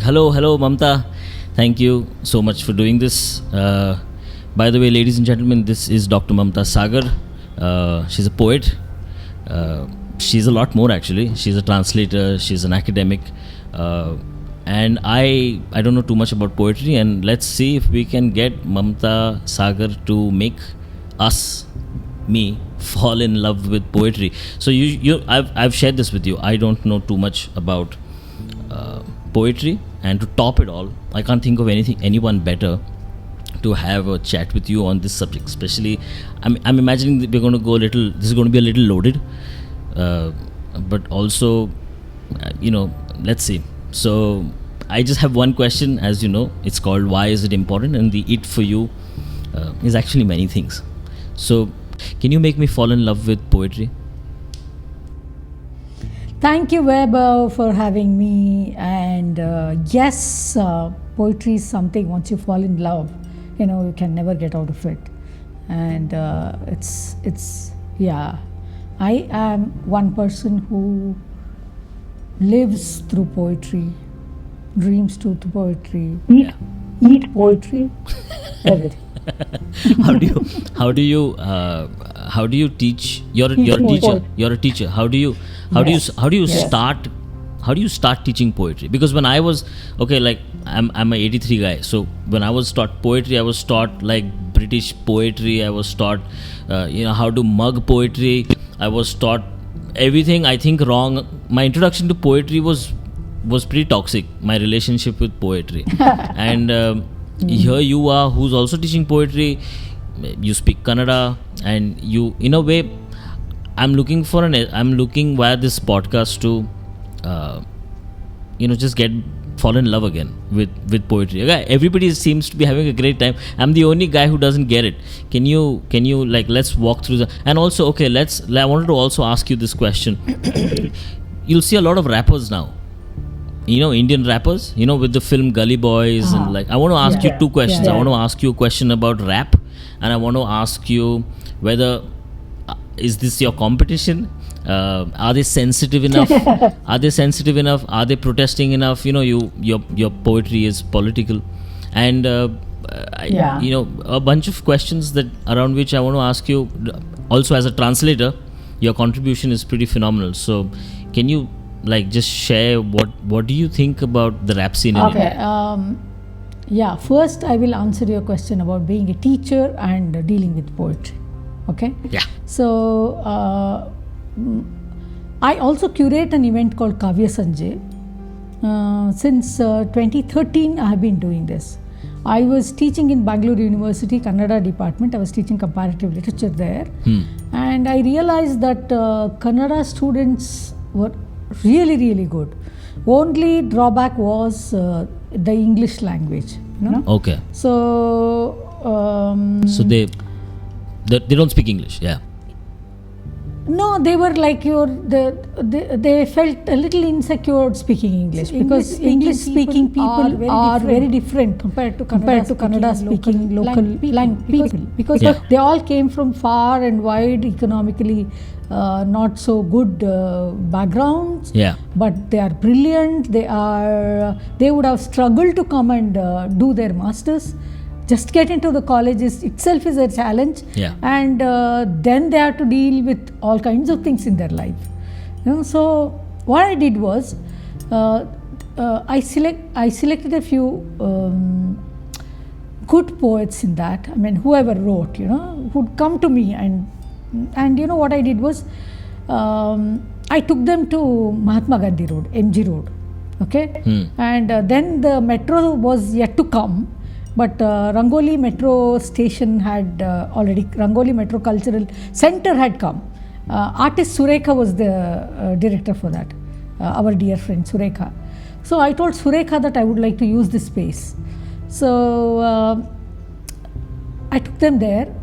Hello, Mamta. Thank you so much for doing this. By the way, ladies and gentlemen, this is Dr. Mamta Sagar. She's a poet. She's a lot more actually. She's a translator. She's an academic. And I don't know too much about poetry. And let's see if we can get Mamta Sagar to make me fall in love with poetry. So I've shared this with you. I don't know too much about poetry, and to top it all, I can't think of anyone better to have a chat with you on this subject. Especially, I'm imagining that we're going to go a little. This is going to be a little loaded, but also, let's see. So I just have one question. As you know, it's called "Why is it important?" and the "it" for you is actually many things. So, can you make me fall in love with poetry? Thank you, Weber, for having me. And yes, poetry is something, once you fall in love, you can never get out of it. And I am one person who lives through poetry, dreams through poetry, eat poetry, everything. How do you teach? You're a teacher. How do you start teaching poetry? Because when I was I'm a 83 guy, so when I was taught poetry, I was taught like British poetry. I was taught how to mug poetry. I was taught everything I think wrong. My introduction to poetry was pretty toxic, my relationship with poetry. And here you are, who's also teaching poetry. You speak Kannada, and you, in a way, I'm looking via this podcast to just fall in love again with poetry. Okay, everybody seems to be having a great time. I'm the only guy who doesn't get it. Can you let's walk through and also, I wanted to also ask you this question. You'll see a lot of rappers now, Indian rappers, with the film Gully Boys. And I want to ask you two questions. I want to ask you a question about rap, and I want to ask you whether is this your competition? Are they sensitive enough? Are they protesting enough? Your poetry is political, and a bunch of questions around which I want to ask you. Also, as a translator, your contribution is pretty phenomenal. So, can you just share what do you think about the rap scene in India? First I will answer your question about being a teacher and dealing with poetry. Okay? Yeah. So I also curate an event called Kaavya Sanje. Since 2013 I have been doing this. I was teaching in Bangalore University Kannada department. I was teaching comparative literature there. And I realized that Kannada students were really, really good. Only drawback was the English language. Okay. So so they don't speak English. Yeah. No, they were like they felt a little insecure speaking English, because English speaking people are very different compared to Kannada speaking local people, because they all came from far and wide, economically not so good backgrounds. Yeah. But they are brilliant. They would have struggled to come and do their masters. Just get into the college itself is a challenge. Yeah. And then they have to deal with all kinds of things in their life. So what I did was I selected a few good poets in that. I mean, whoever wrote, would come to me, and what I did was I took them to Mahatma Gandhi Road, MG Road. Okay. And then the metro was yet to come. But Rangoli Metro Station had Rangoli Metro Cultural Center had come. Artist Surekha was the director for that, our dear friend Surekha. So I told Surekha that I would like to use this space. So I took them there,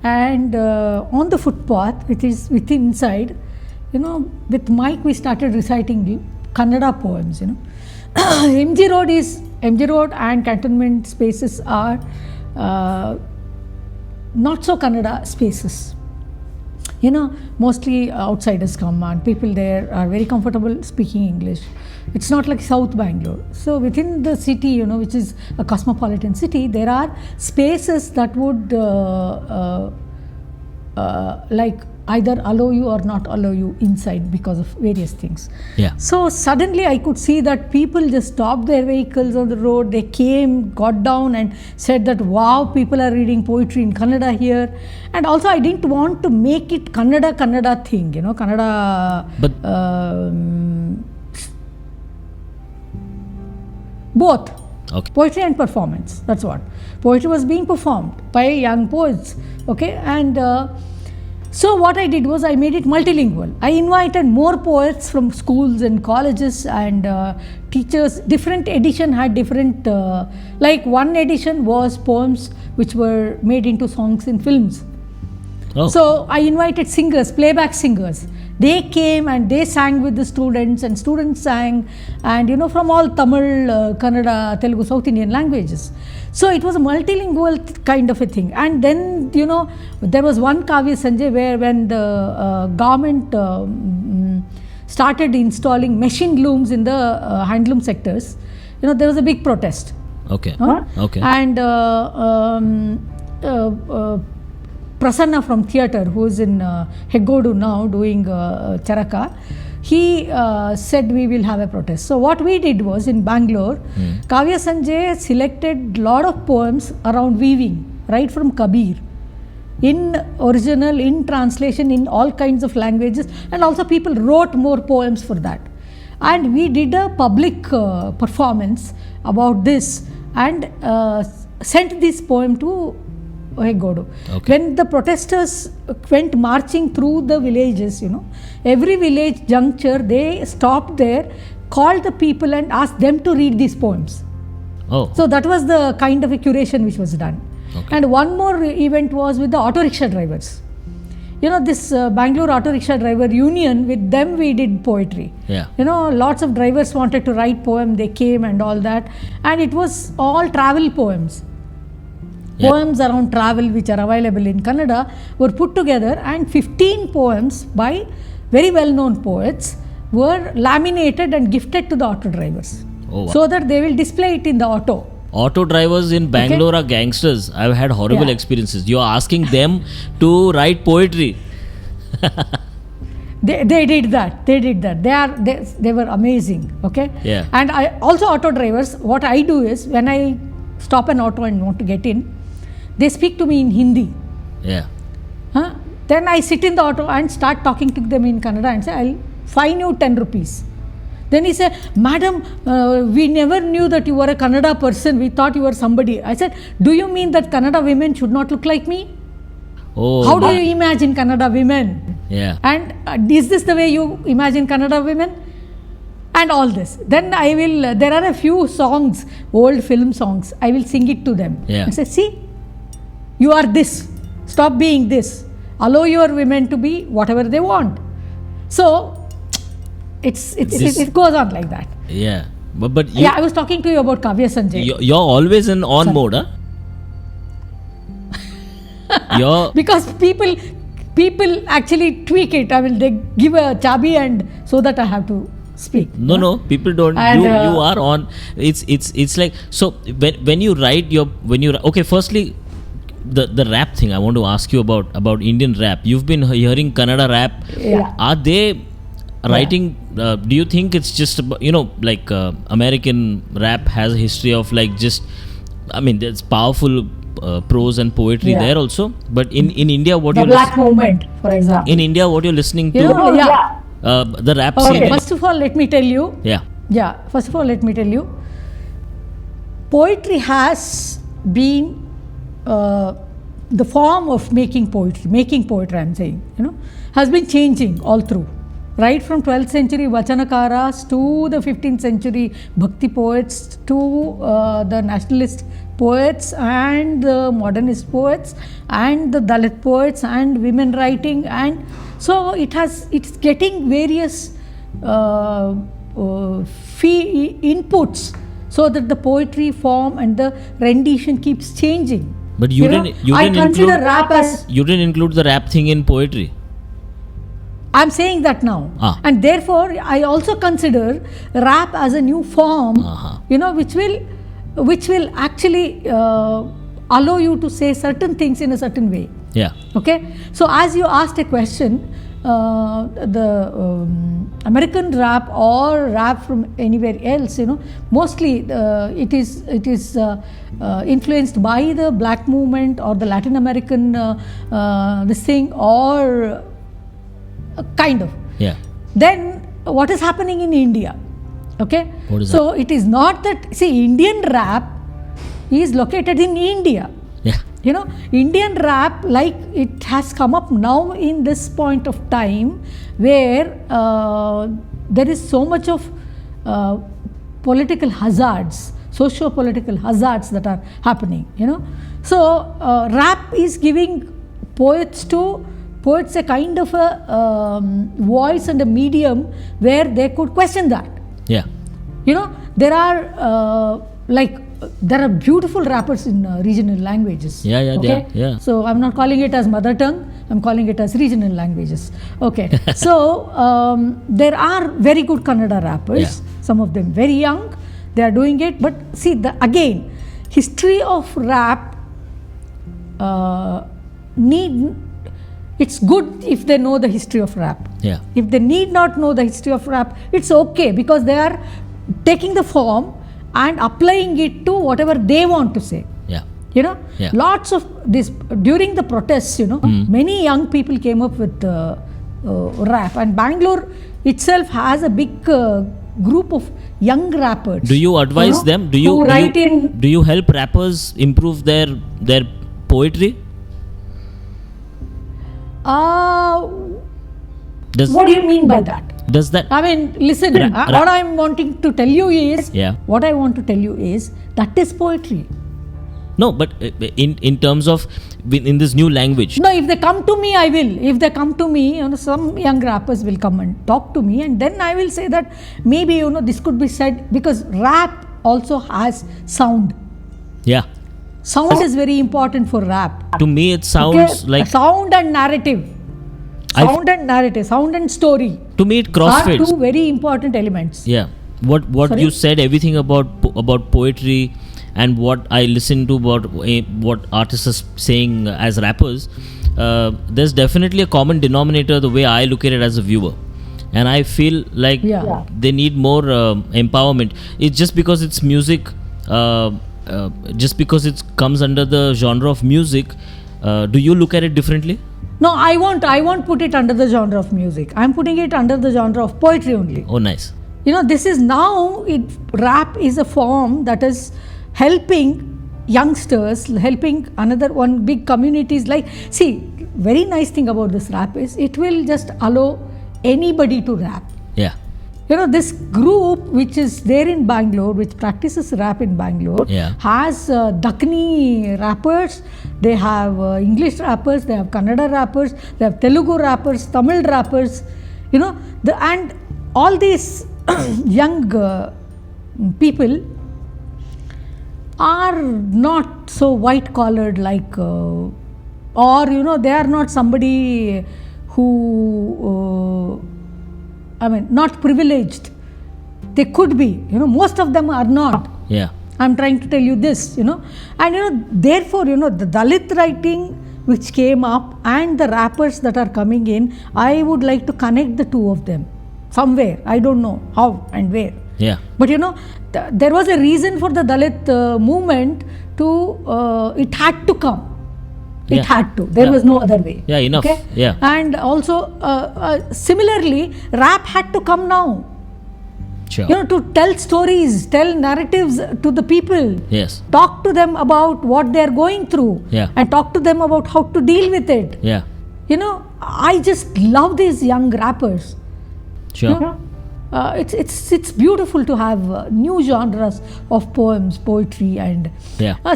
and on the footpath, which is within inside, with mic we started reciting Kannada poems. MG Road and cantonment spaces are not so Kannada spaces. Mostly outsiders come, and people there are very comfortable speaking English. It's not like South Bangalore. So within the city, which is a cosmopolitan city, there are spaces that would like either allow you or not allow you inside because of various things. Yeah. So suddenly I could see that people just stopped their vehicles on the road. They came, got down and said that, wow, people are reading poetry in Kannada here. And also I didn't want to make it Kannada thing, Kannada. But both. Okay. Poetry and performance. That's what. Poetry was being performed by young poets. Okay. And so what I did was I made it multilingual. I invited more poets from schools and colleges and teachers. Different edition had different, like one edition was poems which were made into songs in films. Oh. So I invited singers, playback singers. They came and they sang with the students, and students sang, and from all Tamil, Kannada, Telugu, South Indian languages. So it was a multilingual kind of a thing. And then, there was one Kaavya Sanje where when the government started installing machine looms in the handloom sectors, there was a big protest. Okay. Okay. And Prasanna from theatre, who is in Heggodu now doing Charaka, he said we will have a protest. So what we did was in Bangalore, Kaavya Sanje selected a lot of poems around weaving, right from Kabir, in original, in translation, in all kinds of languages, and also people wrote more poems for that. And we did a public performance about this and sent this poem to Heggodu. Okay. When the protesters went marching through the villages, every village juncture, they stopped there, called the people and asked them to read these poems. Oh. So that was the kind of a curation which was done. Okay. And one more event was with the auto rickshaw drivers. This Bangalore Auto Rickshaw Driver Union, with them we did poetry. Yeah. Lots of drivers wanted to write poem, they came and all that. And it was all travel poems. Yeah. Poems around travel which are available in Kannada were put together, and 15 poems by very well-known poets were laminated and gifted to the auto drivers. Oh, wow. So that they will display it in the auto. Auto drivers in Bangalore are gangsters. I've had horrible experiences. You're asking them to write poetry. They did that. They were amazing. Okay. Yeah. And I also, auto drivers, what I do is when I stop an auto and want to get in, they speak to me in Hindi. Yeah. Then I sit in the auto and start talking to them in Kannada and say, I'll fine you 10 rupees. Then he said, Madam, we never knew that you were a Kannada person. We thought you were somebody. I said, do you mean that Kannada women should not look like me? Oh. How do you imagine Kannada women? Yeah. And is this the way you imagine Kannada women? And all this. Then I will, there are a few songs, old film songs, I will sing it to them. Yeah. I say, see, you are this. Stop being this. Allow your women to be whatever they want. So, it goes on like that. Yeah. But you, I was talking to you about Kaavya Sanje. You're always in on mode, huh? Because people actually tweak it. I mean, they give a chabi and so that I have to speak. No, people don't. And, you are on. It's like, so when you write okay, firstly, the rap thing I want to ask you about Indian rap. You've been hearing Kannada rap. Yeah. Are they writing? Do you think it's just about, like American rap has a history of like just, I mean, there's powerful prose and poetry there also. But in India, what the you're Black Movement, for example. In India, what you're listening to? The rap scene. Okay, first of all, let me tell you. Yeah. First of all, let me tell you. Poetry has been the form of making poetry, I'm saying, has been changing all through. Right from 12th century Vachanakaras to the 15th century Bhakti poets to the nationalist poets and the modernist poets and the Dalit poets and women writing, and so it's getting various inputs so that the poetry form and the rendition keeps changing. But you didn't consider rap as... You didn't include the rap thing in poetry. I'm saying that now. And therefore, I also consider rap as a new form, which will actually allow you to say certain things in a certain way. Yeah. Okay. So as you asked a question, the American rap or rap from anywhere else, mostly it is influenced by the black movement or the Latin American this thing, or kind of. Yeah. Then what is happening in India? Okay. So it is not that, see, Indian rap is located in India. Yeah. Indian rap, like, it has come up now in this point of time where there is so much of political hazards, socio-political hazards that are happening, So rap is giving poets a kind of a voice and a medium where they could question that. Yeah. There are there are beautiful rappers in regional languages. Yeah. Okay? Yeah. So I'm not calling it as mother tongue, I'm calling it as regional languages. Okay. So there are very good Kannada rappers, some of them very young, they are doing it. But see, again, history of rap it's good if they know the history of rap. Yeah. If they need not know the history of rap, it's okay, because they are taking the form and applying it to whatever they want to say. Yeah. Lots of this during the protests, many young people came up with rap, and Bangalore itself has a big group of young rappers. Do you advise them? Do you help rappers improve their poetry? What do you mean by that? Does that? I mean, listen, what I'm wanting to tell you is, what I want to tell you is, that is poetry. No, but in terms of, in this new language. No, if they come to me, I will. If they come to me, some young rappers will come and talk to me, and then I will say that maybe, this could be said, because rap also has sound. Yeah. Sound is very important for rap. To me, it sounds like sound and narrative. Sound and story. To me, it crossfades. Are two very important elements. Yeah. What you said, everything about poetry, and what I listen to about what artists are saying as rappers, there's definitely a common denominator the way I look at it as a viewer. And I feel like they need more empowerment. It's just because it's music, just because it comes under the genre of music, do you look at it differently? No, I won't put it under the genre of music. I'm putting it under the genre of poetry only. Oh, nice. This is now, rap is a form that is helping youngsters, helping another one big communities. See, very nice thing about this rap is, it will just allow anybody to rap. Yeah. This group which is there in Bangalore, which practices rap in Bangalore, has Dakkini rappers, they have English rappers, they have Kannada rappers, they have Telugu rappers, Tamil rappers, and all these young people are not so white collared or they are not somebody who not privileged. They could be, most of them are not. Yeah. I'm trying to tell you this, and therefore, the Dalit writing which came up and the rappers that are coming in, I would like to connect the two of them somewhere. I don't know how and where. Yeah. But there was a reason for the Dalit movement to, it had to come. It had to. There was no other way. Yeah, enough. Okay? Yeah. And also, similarly, rap had to come now. Sure. To tell stories, tell narratives to the people. Yes. Talk to them about what they are going through. Yeah. And talk to them about how to deal with it. Yeah. I just love these young rappers. Sure. It's beautiful to have new genres of poems, poetry, and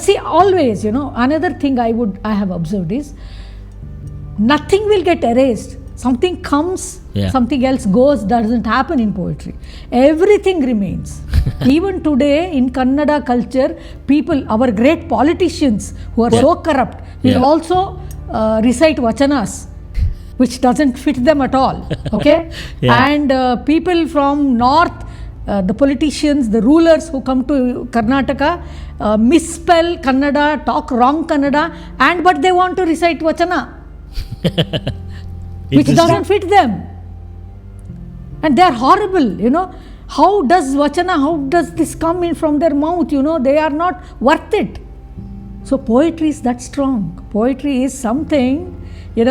see, always, another thing I have observed is, nothing will get erased. Something comes, something else goes. Doesn't happen in poetry. Everything remains. Even today in Kannada culture, people, our great politicians who are so corrupt, will also recite vachanas. which doesn't fit them at all. Okay? Yeah. And people from north, the politicians, the rulers who come to Karnataka misspell Kannada, talk wrong Kannada, but they want to recite Vachana, which doesn't fit them. And they are horrible, How does Vachana, how does this come in from their mouth? They are not worth it. So poetry is that strong. Poetry is something, it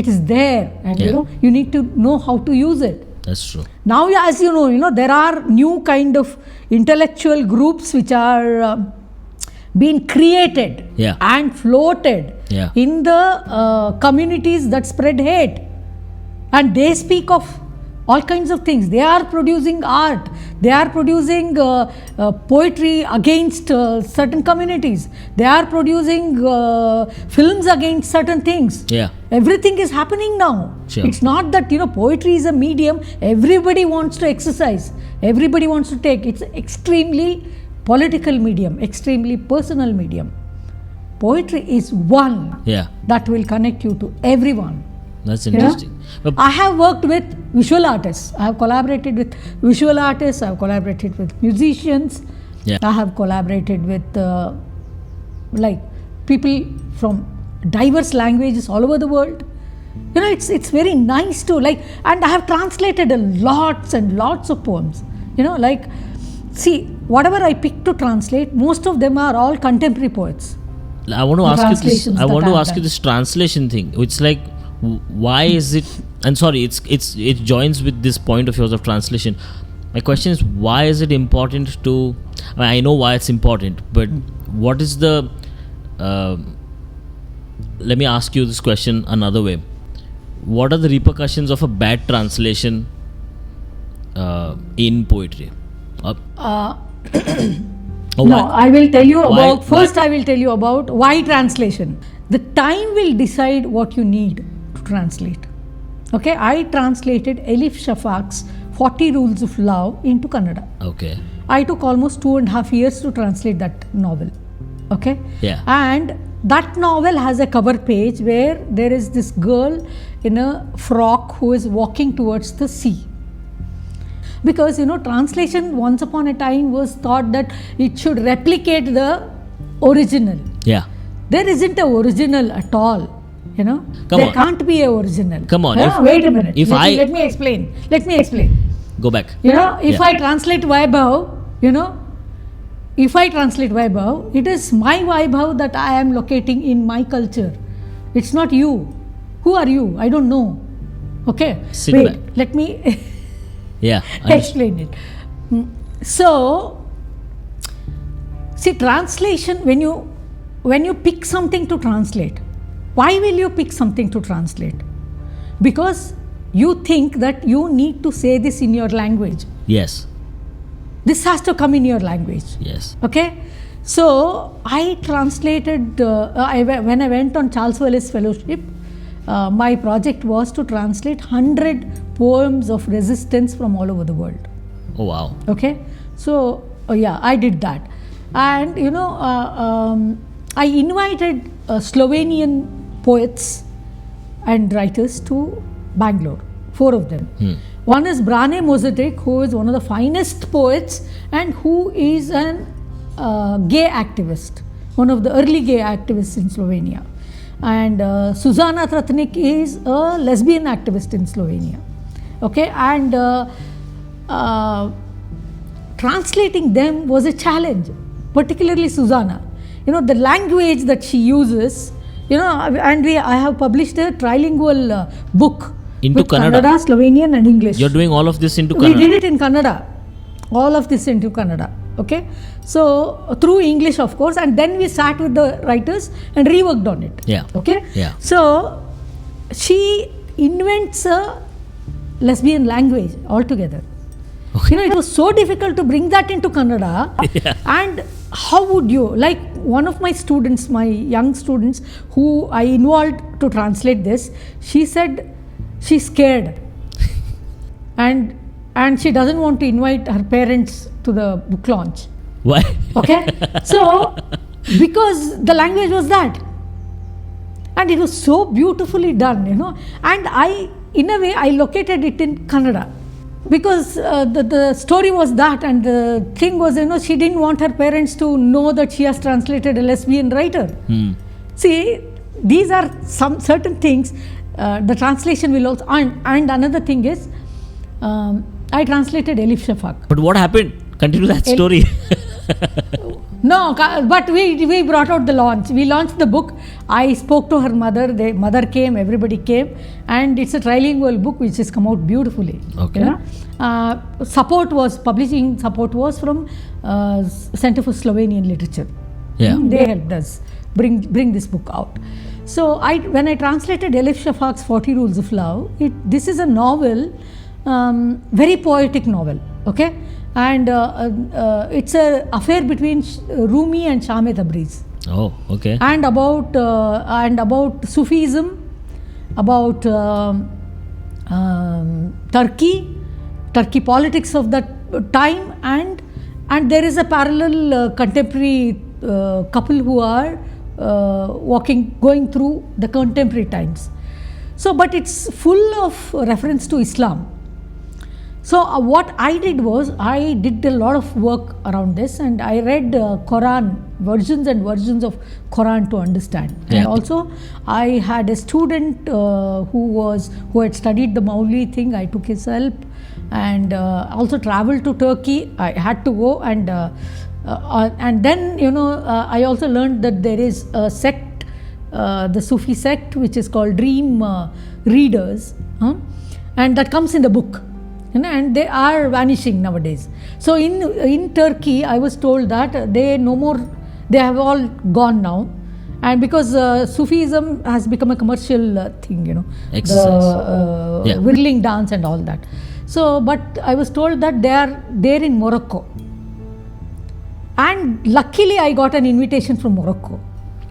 is there, and you need to know how to use it. That's true. Now, as you know, there are new kind of intellectual groups which are being created and floated in the communities that spread hate, and they speak of all kinds of things. They are producing art, they are producing poetry against certain communities, they are producing films against certain things. Everything is happening now. It's not that poetry is a medium everybody wants to exercise, everybody wants to take. It's extremely political medium, extremely personal medium. Poetry is one that will connect you to everyone. That's interesting. I have worked with visual artists. I have collaborated with visual artists. I have collaborated with musicians. I have collaborated with people from diverse languages all over the world. It's very nice to and I have translated lots and lots of poems. See, whatever I pick to translate, most of them are all contemporary poets. I want to ask you this. I want to ask you this translation thing. It's like, why is it? And sorry, it joins with this point of yours of translation. My question is, why is it important to? I know why it's important, but what is the? Let me ask you this question another way. What are the repercussions of a bad translation in poetry? I will tell you about. First, I will tell you about why translation. The time will decide what you need to translate. Okay, I translated Elif Shfak's 40 Rules of Love into Kannada. Okay. I took almost 2.5 years to translate that novel. Okay. Yeah. And that novel has a cover page where there is this girl in a frock who is walking towards the sea. Because translation once upon a time was thought that it should replicate the original. Yeah. There isn't an original at all. There can't be an original. Come on. Wait a minute. Let me explain. Go back. If I translate Vaibhav, it is my Vaibhav that I am locating in my culture. It's not you. Who are you? I don't know. Okay. Sit back. Let me explain it. So, see, translation, when you pick something to translate, why will you pick something to translate? Because you think that you need to say this in your language. Yes. This has to come in your language. Yes. Okay. So I translated, when I went on Charles Wallace Fellowship, my project was to translate 100 poems of resistance from all over the world. Oh, wow. Okay. So, I did that. And, I invited Slovenian poets and writers to Bangalore, 4 of them. One is Brane Mozatic, who is one of the finest poets and who is an gay activist, one of the early gay activists in Slovenia. And Suzana Tratnik is a lesbian activist in Slovenia. Okay, and translating them was a challenge, particularly Suzana. The language that she uses, and I have published a trilingual book into with Kannada, Slovenian and English. You're doing all of this into Kannada? We did it in Kannada. All of this into Kannada. Okay. So, through English, of course, and then we sat with the writers and reworked on it. Yeah. Okay. Yeah. So, she invents a lesbian language altogether. Okay. It was so difficult to bring that into Kannada. Yeah. And how would you, like one of my students, my young students who I involved to translate this, she said she's scared and she doesn't want to invite her parents to the book launch. Why? Okay. So because the language was that. And it was so beautifully done, you know. And I, in a way, I located it in Kannada. Because the story was that, and the thing was, you know, she didn't want her parents to know that she has translated a lesbian writer. See, these are some certain things. The translation will also, and another thing is, I translated Elif Shfak. But what happened? Continue that story. No, but we brought out the launch. We launched the book. I spoke to her mother. The mother came, everybody came, and it's a trilingual book which has come out beautifully. Okay. You know? Publishing support was from Center for Slovenian Literature. Yeah. They helped us bring this book out. So when I translated Elif Shafak's 40 Rules of Love, this is a novel, very poetic novel, okay? And it's an affair between Rumi and Shame Tabriz. Oh, okay. And about Sufism, about Turkey politics of that time, and there is a parallel contemporary couple who are going through the contemporary times. So, but it's full of reference to Islam. So what I did was, I did a lot of work around this, and I read Quran, versions and versions of Quran to understand. Yeah. And also I had a student who had studied the Mauli thing. I took his help, and also traveled to Turkey. I had to go, and then, you know, I also learned that there is a sect, the Sufi sect, which is called Dream Readers, and that comes in the book. And they are vanishing nowadays. So in Turkey, I was told that they have all gone now. And because Sufism has become a commercial thing, you know, exercise, whirling dance and all that. So, but I was told that they are there in Morocco. And luckily I got an invitation from Morocco.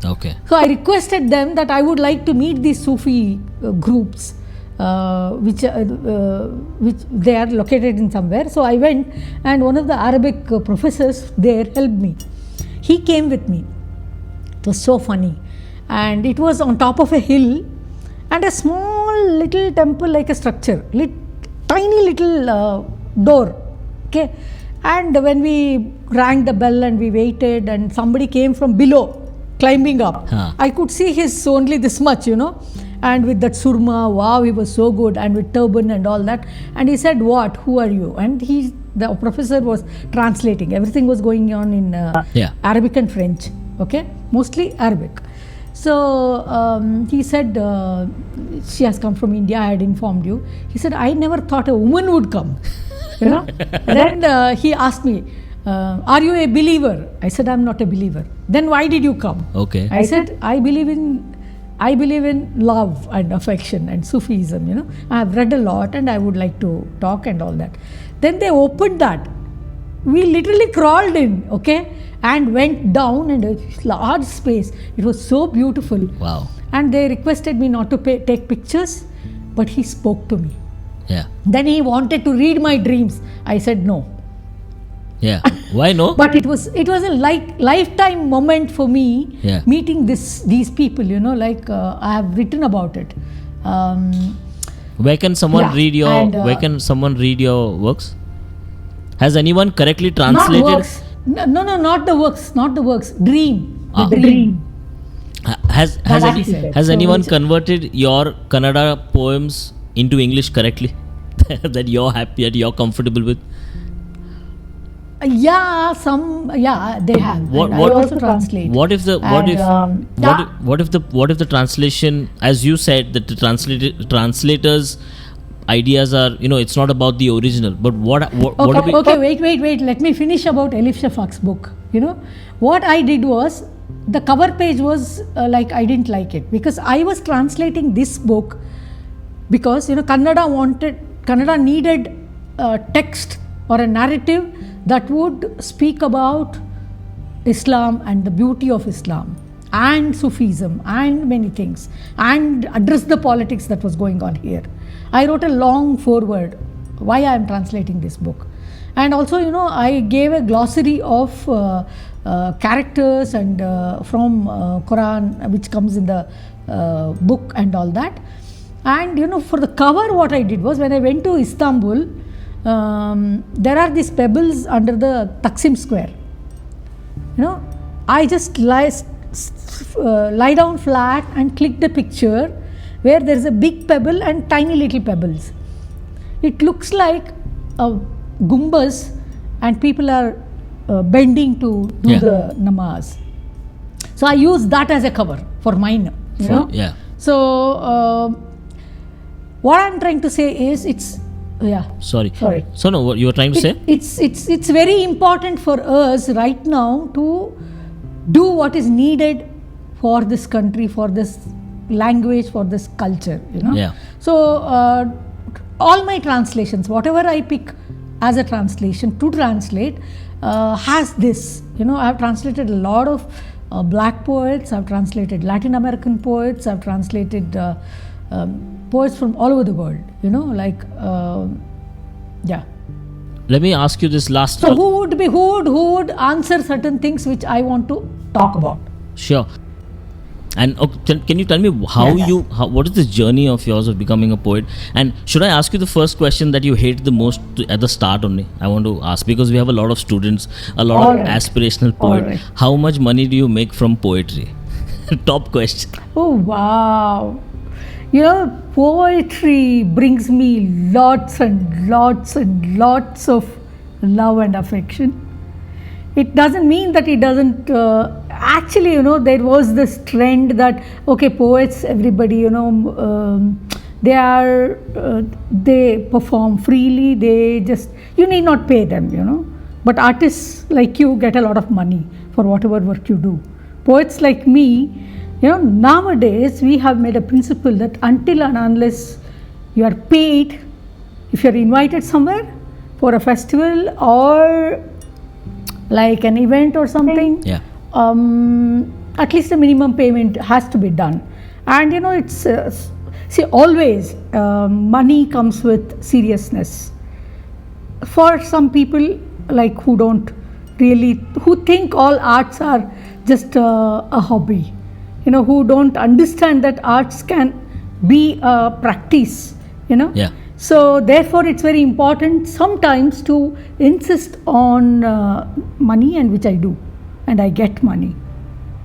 Okay. So I requested them that I would like to meet these Sufi groups. Which they are located in somewhere. So I went, and one of the Arabic professors there helped me. He came with me. It was so funny, and it was on top of a hill, and a small little temple, like a structure, tiny little door. Okay, and when we rang the bell and we waited, and somebody came from below, climbing up. I could see his only this much, you know. And with that surma, wow, he was so good, and with turban and all that. And he said, "What? Who are you?" And the professor was translating. Everything was going on in Arabic and French, okay? Mostly Arabic. So he said, "She has come from India, I had informed you." He said, "I never thought a woman would come." You know? Then he asked me, "Are you a believer?" I said, "I'm not a believer." "Then why did you come?" Okay. I said, I believe in love and affection and Sufism, you know. I have read a lot, and I would like to talk and all that. Then they opened that. We literally crawled in, okay, and went down in a large space. It was so beautiful. Wow. And they requested me not to take pictures, but he spoke to me. Yeah. Then he wanted to read my dreams. I said no. Yeah. Why no? But it was a lifetime moment for me, meeting these people, you know, like I have written about it. Where can someone read your works? Has anyone correctly translated? Not works. No, not the works. Dream. The dream. Has anyone converted your Kannada poems into English correctly? That you're happy, that you're comfortable with? They have. I also translate. What if the translation, as you said, that the translators' ideas are, you know, it's not about the original, but wait. Let me finish about Elif Shafak's book. You know, what I did was, the cover page was I didn't like it, because I was translating this book because, you know, Kannada needed a text or a narrative that would speak about Islam and the beauty of Islam and Sufism and many things, and address the politics that was going on here. I wrote a long foreword why I am translating this book, And also, I gave a glossary of characters and from Quran, which comes in the book and all that. And for the cover, what I did was, when I went to Istanbul, there are these pebbles under the Taksim Square. I just lie down flat and click the picture where there is a big pebble and tiny little pebbles. It looks like a gumbas, and people are bending to do the namaz. So I use that as a cover for mine. Yeah. So what I'm trying to say is, it's Sorry. So no, what you were trying to say? It's very important for us right now to do what is needed for this country, for this language, for this culture. Yeah. So all my translations, whatever I pick as a translation to translate, has this. I've translated a lot of black poets. I've translated Latin American poets. I've translated poets from all over the world. Let me ask you this last. So who would answer certain things which I want to talk about? Sure. And can you tell me what is the journey of yours of becoming a poet? And should I ask you the first question that you hate the most at the start only? I want to ask, because we have a lot of students, a lot of aspirational poets. Right. How much money do you make from poetry? Top question. Oh, wow. Poetry brings me lots and lots and lots of love and affection. It doesn't mean that it doesn't, actually, there was this trend that, poets, everybody, they perform freely, you need not pay them, But artists like you get a lot of money for whatever work you do. Poets like me, nowadays we have made a principle that until and unless you are paid, if you are invited somewhere for a festival or like an event or something, at least a minimum payment has to be done. And it's always money comes with seriousness. For some people who think all arts are just a hobby, who don't understand that arts can be a practice, So therefore it's very important sometimes to insist on money, and which I do, and I get money.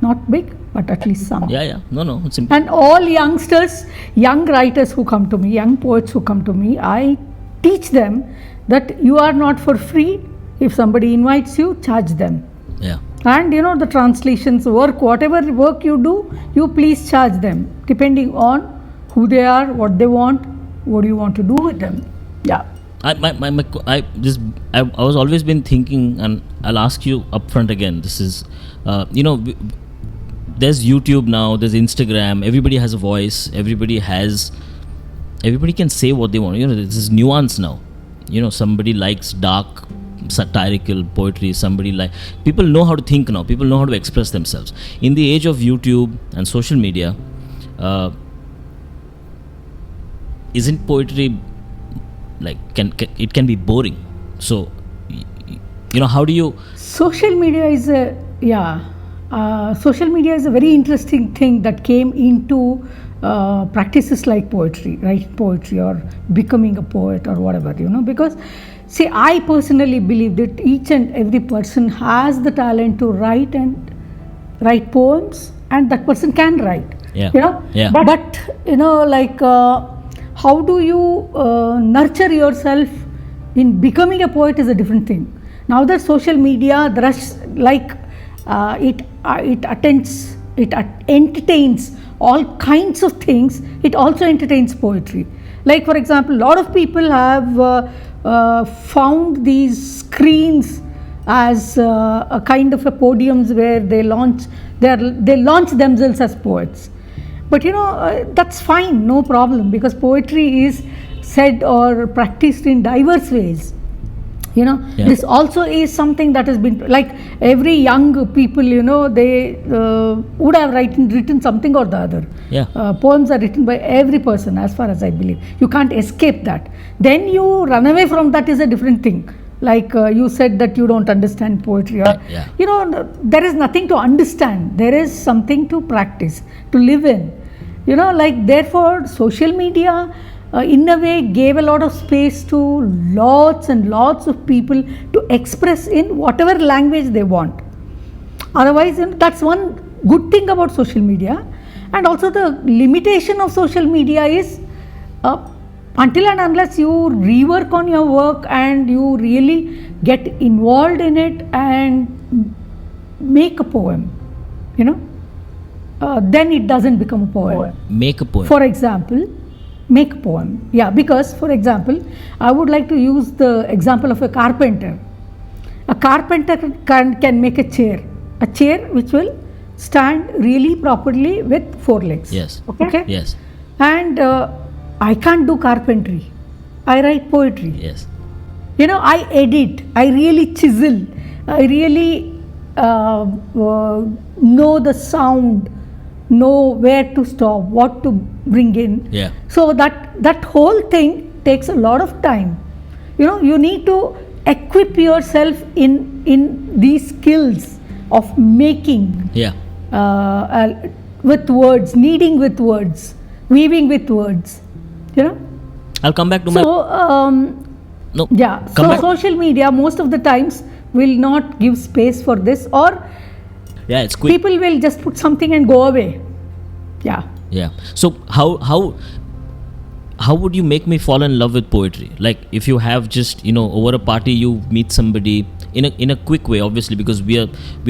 Not big, but at least some. No, it's important. And all youngsters, young writers who come to me, young poets who come to me, I teach them that you are not for free. If somebody invites you, charge them. And the translations work, whatever work you do, you please charge them, depending on who they are, what they want, what do you want to do with them. I was always been thinking, and I'll ask you upfront again. This is, there's YouTube now, there's Instagram. Everybody has a voice. Everybody can say what they want. This is nuance now. Somebody likes dark, satirical poetry. People know how to think now. People know how to express themselves. In the age of YouTube and social media, isn't poetry it can be boring? So how do you? Social media is a very interesting thing that came into practices like poetry, writing poetry or becoming a poet or whatever, because I personally believe that each and every person has the talent to write poems, and that person can write. But how do you nurture yourself in becoming a poet is a different thing. Now that social media, it entertains all kinds of things. It also entertains poetry. Like, for example, a lot of people have found these screens as a kind of a podiums where they launch themselves as poets. But that's fine, no problem, because poetry is said or practiced in diverse ways. This also is something that has been, like every young people, they would have written something or the other. Poems are written by every person, as far as I believe. You can't escape that. Then you run away from that is a different thing. like you said that you don't understand poetry, or Yeah. there is nothing to understand, there is something to practice, to live in, like therefore social media in a way gave a lot of space to lots and lots of people to express in whatever language they want. Otherwise, that's one good thing about social media. And also the limitation of social media is until and unless you rework on your work and you really get involved in it and make a poem, then it doesn't become a poem. Make a poem. For example, make a poem. Yeah, because for example, I would like to use the example of a carpenter. A carpenter can make a chair which will stand really properly with 4 legs. Yes. Okay? Yes. And I can't do carpentry. I write poetry. Yes. I edit. I really chisel. I really know the sound, know where to stop, what to bring in. Yeah. So that whole thing takes a lot of time. You need to equip yourself in these skills of making. Yeah. With words, kneading with words, weaving with words. I'll come back to my. No. Yeah. Come back. Social media most of the times will not give space for this, or Yeah, it's quick. people will just put something and go away. Yeah. Yeah. So how would you make me fall in love with poetry? Like if you have just over a party you meet somebody in a quick way, obviously, because we are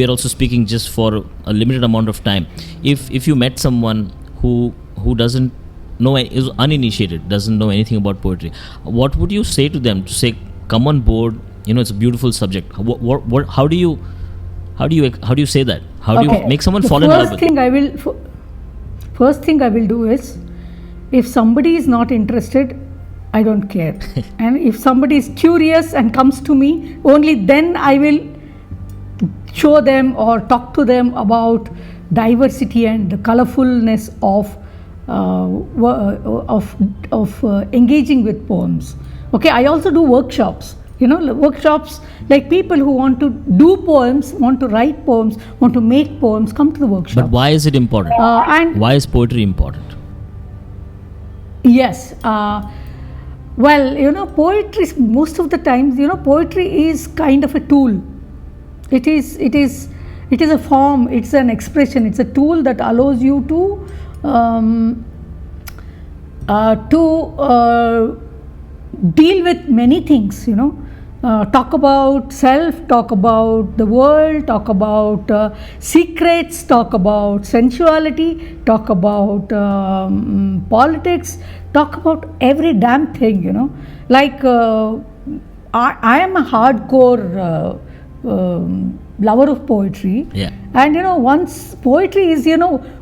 also speaking just for a limited amount of time. If you met someone who doesn't know, is uninitiated, doesn't know anything about poetry, what would you say to them to say come on board? It's a beautiful subject. How do you say that? How do you make someone fall in love with it? First thing I will do is, if somebody is not interested, I don't care. And if somebody is curious and comes to me, only then I will show them or talk to them about diversity and the colorfulness of engaging with poems. Okay, I also do workshops. Workshops like people who want to do poems, want to write poems, want to make poems, come to the workshop. But why is it important? And why is poetry important? Yes. Poetry is, most of the times, poetry is kind of a tool. It is a form, it's an expression, it's a tool that allows you to deal with many things, talk about self, talk about the world, talk about secrets, talk about sensuality, talk about politics, talk about every damn thing, like I am a hardcore lover of poetry. Yeah. And once poetry is,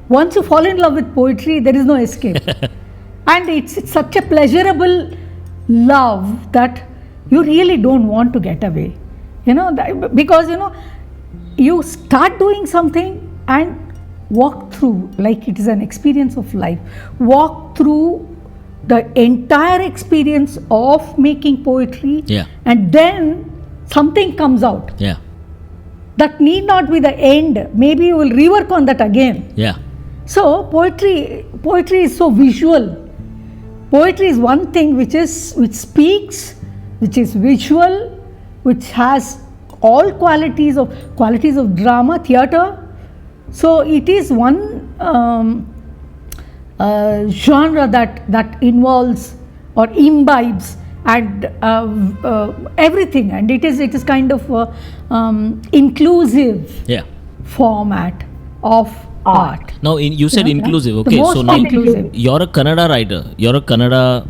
once you fall in love with poetry, there is no escape. And it's such a pleasurable love that you really don't want to get away, because you start doing something and walk through, like it is an experience of life, walk through the entire experience of making poetry. Yeah. And then something comes out. Yeah. That need not be the end. Maybe you will rework on that again. Yeah. So poetry is so visual. Poetry is one thing which speaks, which is visual, which has all qualities of drama, theatre. So it is one genre that involves or imbibes and everything, and it is kind of inclusive format of art. Now, you said inclusive. Okay, so now inclusive. You're a Kannada writer. You're a Kannada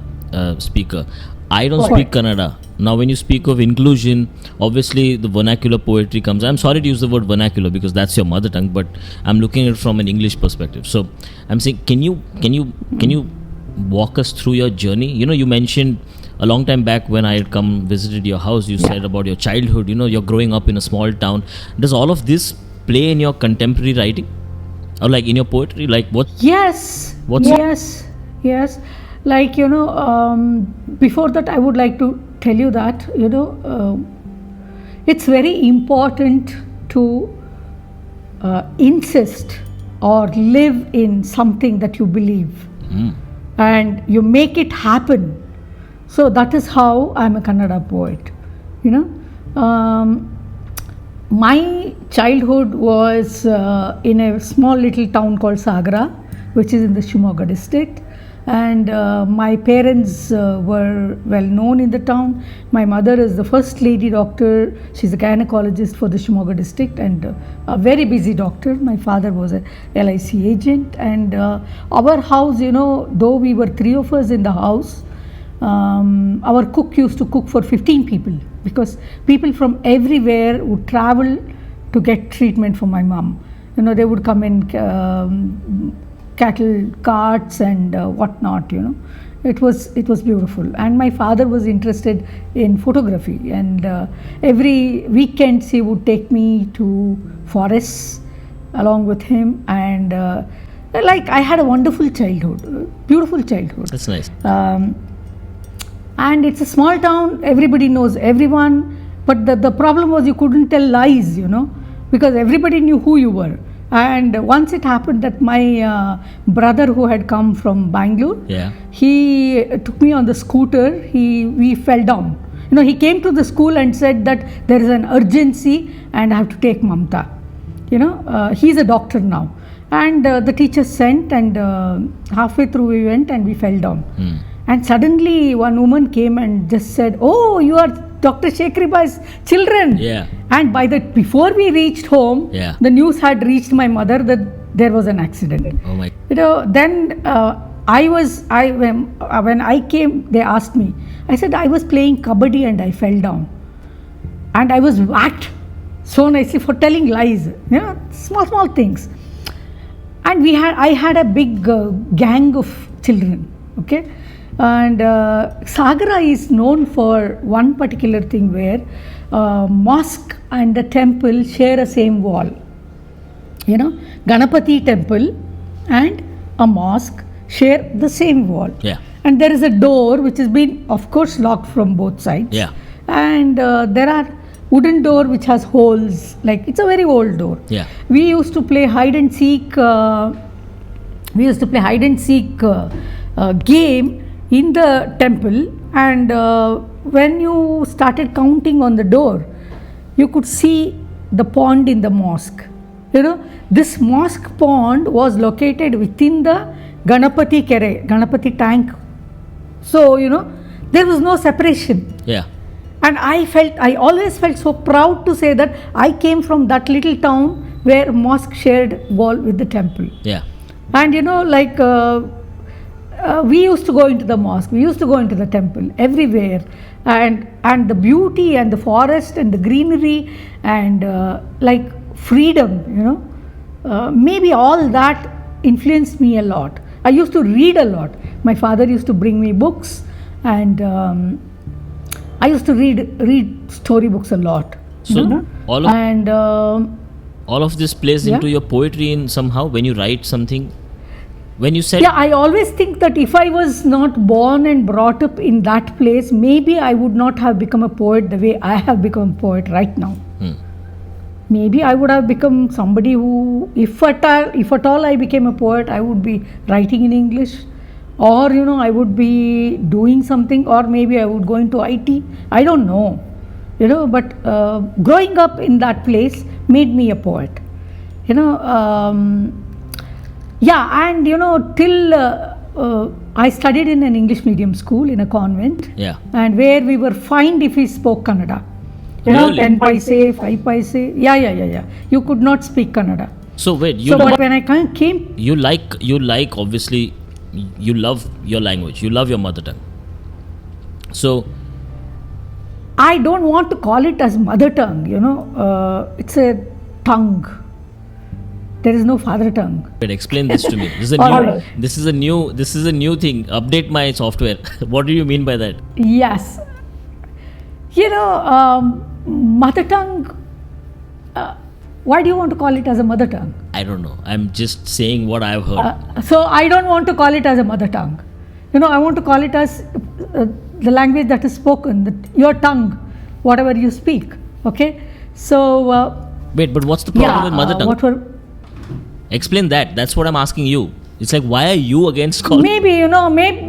speaker. I don't speak Kannada. Now, when you speak of inclusion, obviously the vernacular poetry comes. I'm sorry to use the word vernacular because that's your mother tongue, but I'm looking at it from an English perspective. So, I'm saying, can you walk us through your journey? You mentioned a long time back when I had visited your house, you said about your childhood. You're growing up in a small town. Does all of this play in your contemporary writing, or like in your poetry? Like what? Yes. Yes. Like before that, I would like to tell you that it's very important to insist or live in something that you believe, and you make it happen. So that is how I'm a Kannada poet. My childhood was in a small little town called Sagara, which is in the Shimoga district. And my parents were well known in the town. My mother is the first lady doctor. She's a gynecologist for the Shimoga district and a very busy doctor. My father was a LIC agent. And our house, though we were 3 of us in the house, our cook used to cook for 15 people, because people from everywhere would travel to get treatment for my mom. They would come in cattle carts and whatnot. It was beautiful. And my father was interested in photography, and every weekends he would take me to forests along with him. And I had a wonderful childhood, beautiful childhood. That's nice. And it's a small town, everybody knows everyone, but the problem was you couldn't tell lies, because everybody knew who you were. And once it happened that my brother, who had come from Bangalore, he took me on the scooter. We fell down. He came to the school and said that there is an urgency and I have to take Mamta. He's a doctor now. And the teacher sent, and halfway through we went and we fell down. And suddenly one woman came and just said, "Oh, you are Dr. Shekhariba's children." Yeah. And before we reached home, the news had reached my mother that there was an accident. Oh my. Then when I came, they asked me. I said I was playing kabaddi and I fell down, and I was whacked so nicely for telling lies. Small things. And I had a big gang of children. Okay. And Sagara is known for one particular thing where mosque and the temple share a same wall. Ganapati temple and a mosque share the same wall. Yeah. And there is a door which has been, of course, locked from both sides. Yeah. And there are wooden door which has holes. It's a very old door. Yeah. We used to play hide and seek. Game in the temple, and when you started counting on the door, you could see the pond in the mosque. This mosque pond was located within the Ganapati tank. So, there was no separation. Yeah. And I always felt so proud to say that I came from that little town where mosque shared wall with the temple. Yeah. And we used to go into the mosque, we used to go into the temple, everywhere, and the beauty and the forest and the greenery and freedom, maybe all that influenced me a lot. I used to read a lot. My father used to bring me books, and I used to read storybooks a lot. So all of this plays into your poetry in somehow when you write something. When you said... I always think that if I was not born and brought up in that place, maybe I would not have become a poet the way I have become a poet right now. Maybe I would have become somebody who, if at all I became a poet, I would be writing in English, or I would be doing something, or maybe I would go into IT. I don't know. But growing up in that place made me a poet. And till I studied in an English medium school in a convent, and where we were fined if we spoke Kannada. 10 paise, 5 paise. Yeah. You could not speak Kannada. So wait, but when I came, you like obviously, you love your language, you love your mother tongue. So I don't want to call it as mother tongue. It's a tongue. There is no father tongue. But explain this to me. This is a new thing. Update my software. What do you mean by that? Yes. Mother tongue. Why do you want to call it as a mother tongue? I don't know. I'm just saying what I've heard. So I don't want to call it as a mother tongue. I want to call it as the language that is spoken, your tongue, whatever you speak. Okay, so Wait, but what's the problem with mother tongue? what were Explain that. That's what I'm asking you. It's like, why are you against calling? maybe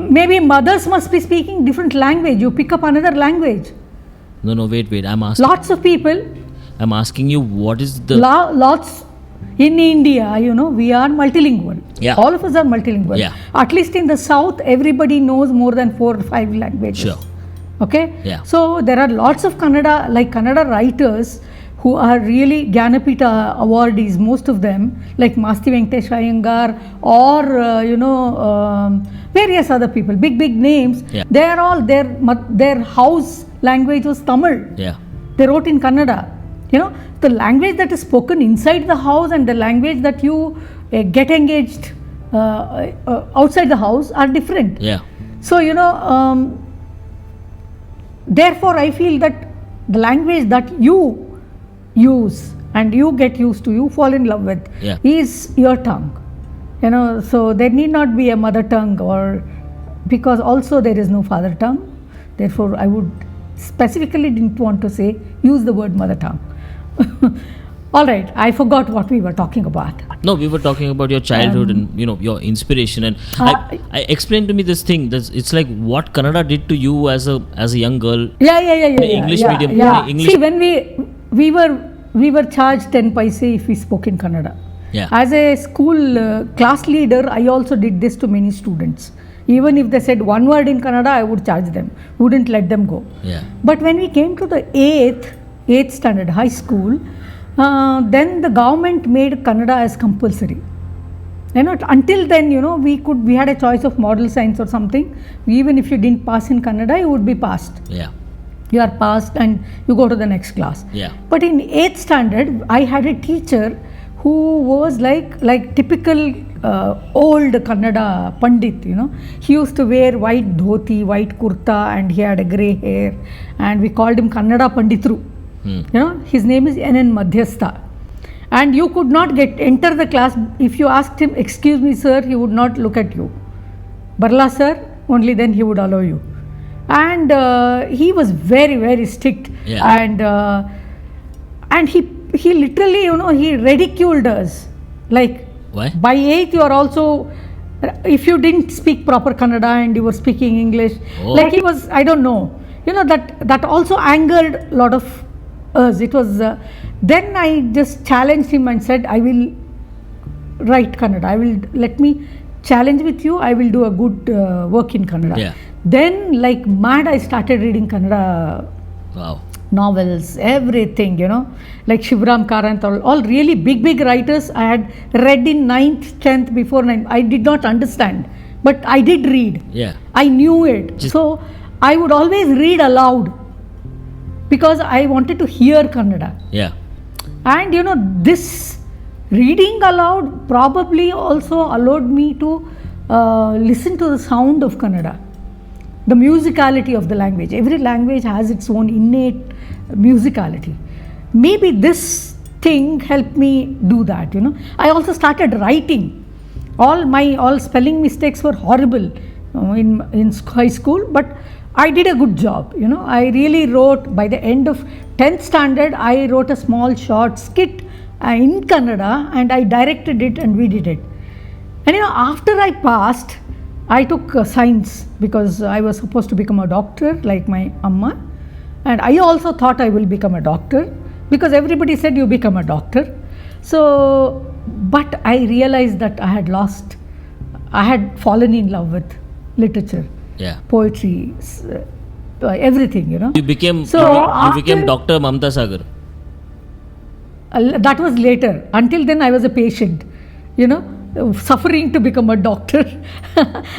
maybe mothers must be speaking different language. You pick up another language. No, wait. I'm asking. Lots of people. I'm asking you, what is the... Lots in India, we are multilingual. Yeah. All of us are multilingual. Yeah. At least in the South, everybody knows more than 4 or 5 languages. Sure. Okay? Yeah. So there are lots of Kannada writers who are really Jnanapita awardees, most of them, like Masti Venkatesh Iyengar or, various other people, big names. Yeah. They are all, their house language was Tamil. Yeah. They wrote in Kannada. The language that is spoken inside the house and the language that you get engaged outside the house are different. Yeah. So, therefore I feel that the language that you use and you get used to, you fall in love with, Yeah. is your tongue. So there need not be a mother tongue, or because also there is no father tongue. Therefore, I would specifically didn't want to use the word mother tongue. All right, I forgot what we were talking about. No, we were talking about your childhood and your inspiration, and I explained to me this thing. It's like what Kannada did to you as a young girl. Yeah. English medium. Yeah. English. See, when we were charged 10 paise if we spoke in Kannada. Yeah. As a school class leader, I also did this to many students. Even if they said one word in Kannada, I would charge them. Wouldn't let them go. Yeah. But when we came to the 8th standard high school, then the government made Kannada as compulsory. Until then, we had a choice of model science or something. Even if you didn't pass in Kannada, you would be passed. Yeah. You are passed and you go to the next class. Yeah. But in 8th standard, I had a teacher who was like typical old Kannada Pandit, He used to wear white dhoti, white kurta, and he had a grey hair, and we called him Kannada Panditru. His name is N.N. Madhyastha. And you could not enter the class. If you asked him, "Excuse me, sir," he would not look at you. "Barla, sir," only then he would allow you. And he was very, very strict. Yeah. And he literally, he ridiculed us. Like, why? By 8th, you are also, if you didn't speak proper Kannada and you were speaking English, like he was, I don't know, that also angered a lot of us. It was, then I just challenged him and said, I will write Kannada. Let me challenge with you. I will do a good work in Kannada. Yeah. Then, like mad, I started reading Kannada. Wow. Novels, everything, like Shivram Karanth, all really big writers I had read in 9th, 10th, before 9th. I did not understand, but I did read. Yeah. I knew it. So I would always read aloud because I wanted to hear Kannada. Yeah. And this reading aloud probably also allowed me to listen to the sound of Kannada. The musicality of the language. Every language has its own innate musicality. Maybe this thing helped me do that, I also started writing. All spelling mistakes were horrible in high school, but I did a good job, I really wrote, by the end of 10th standard, I wrote a small short skit in Kannada and I directed it and we did it. And after I passed, I took science because I was supposed to become a doctor like my amma, and I also thought I will become a doctor because everybody said you become a doctor. So, but I realized that I had fallen in love with literature, poetry, everything, You became Dr. Mamta Sagar. That was later. Until then I was a patient, suffering to become a doctor.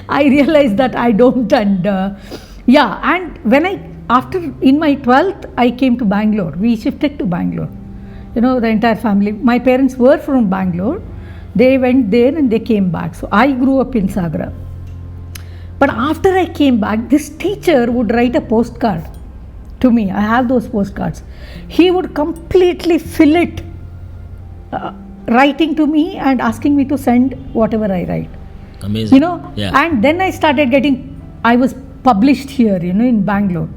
I realized that I don't, and and when in my 12th I came to Bangalore. We shifted to Bangalore, the entire family. My parents were from Bangalore. They went there and they came back. So I grew up in Sagara. But after I came back, this teacher would write a postcard to me. I have those postcards. He would completely fill it, writing to me and asking me to send whatever I write. Amazing. And then I started I was published here, in Bangalore.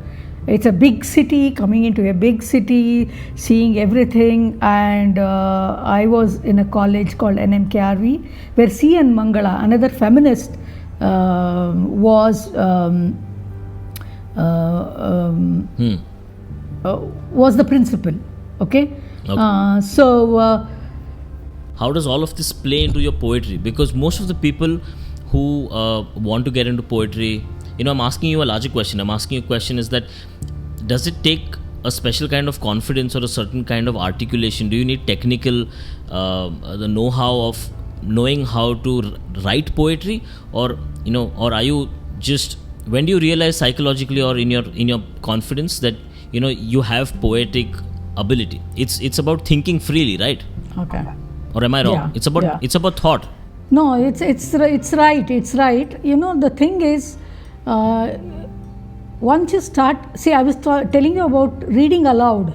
it's a big city, coming into a big city, seeing everything. And I was in a college called NMKRV, where C.N. Mangala, another feminist, was the principal. Okay. How does all of this play into your poetry? Because most of the people who want to get into poetry, I'm asking you a larger question. I'm asking you a question is that, does it take a special kind of confidence or a certain kind of articulation? Do you need technical, the know-how of knowing how to write poetry? Or are you just, when do you realize psychologically or in your confidence that, you have poetic ability? It's about thinking freely, right? Okay. Or am I wrong? Yeah. It's about thought. No, it's right. The thing is, once you start, see, I was telling you about reading aloud.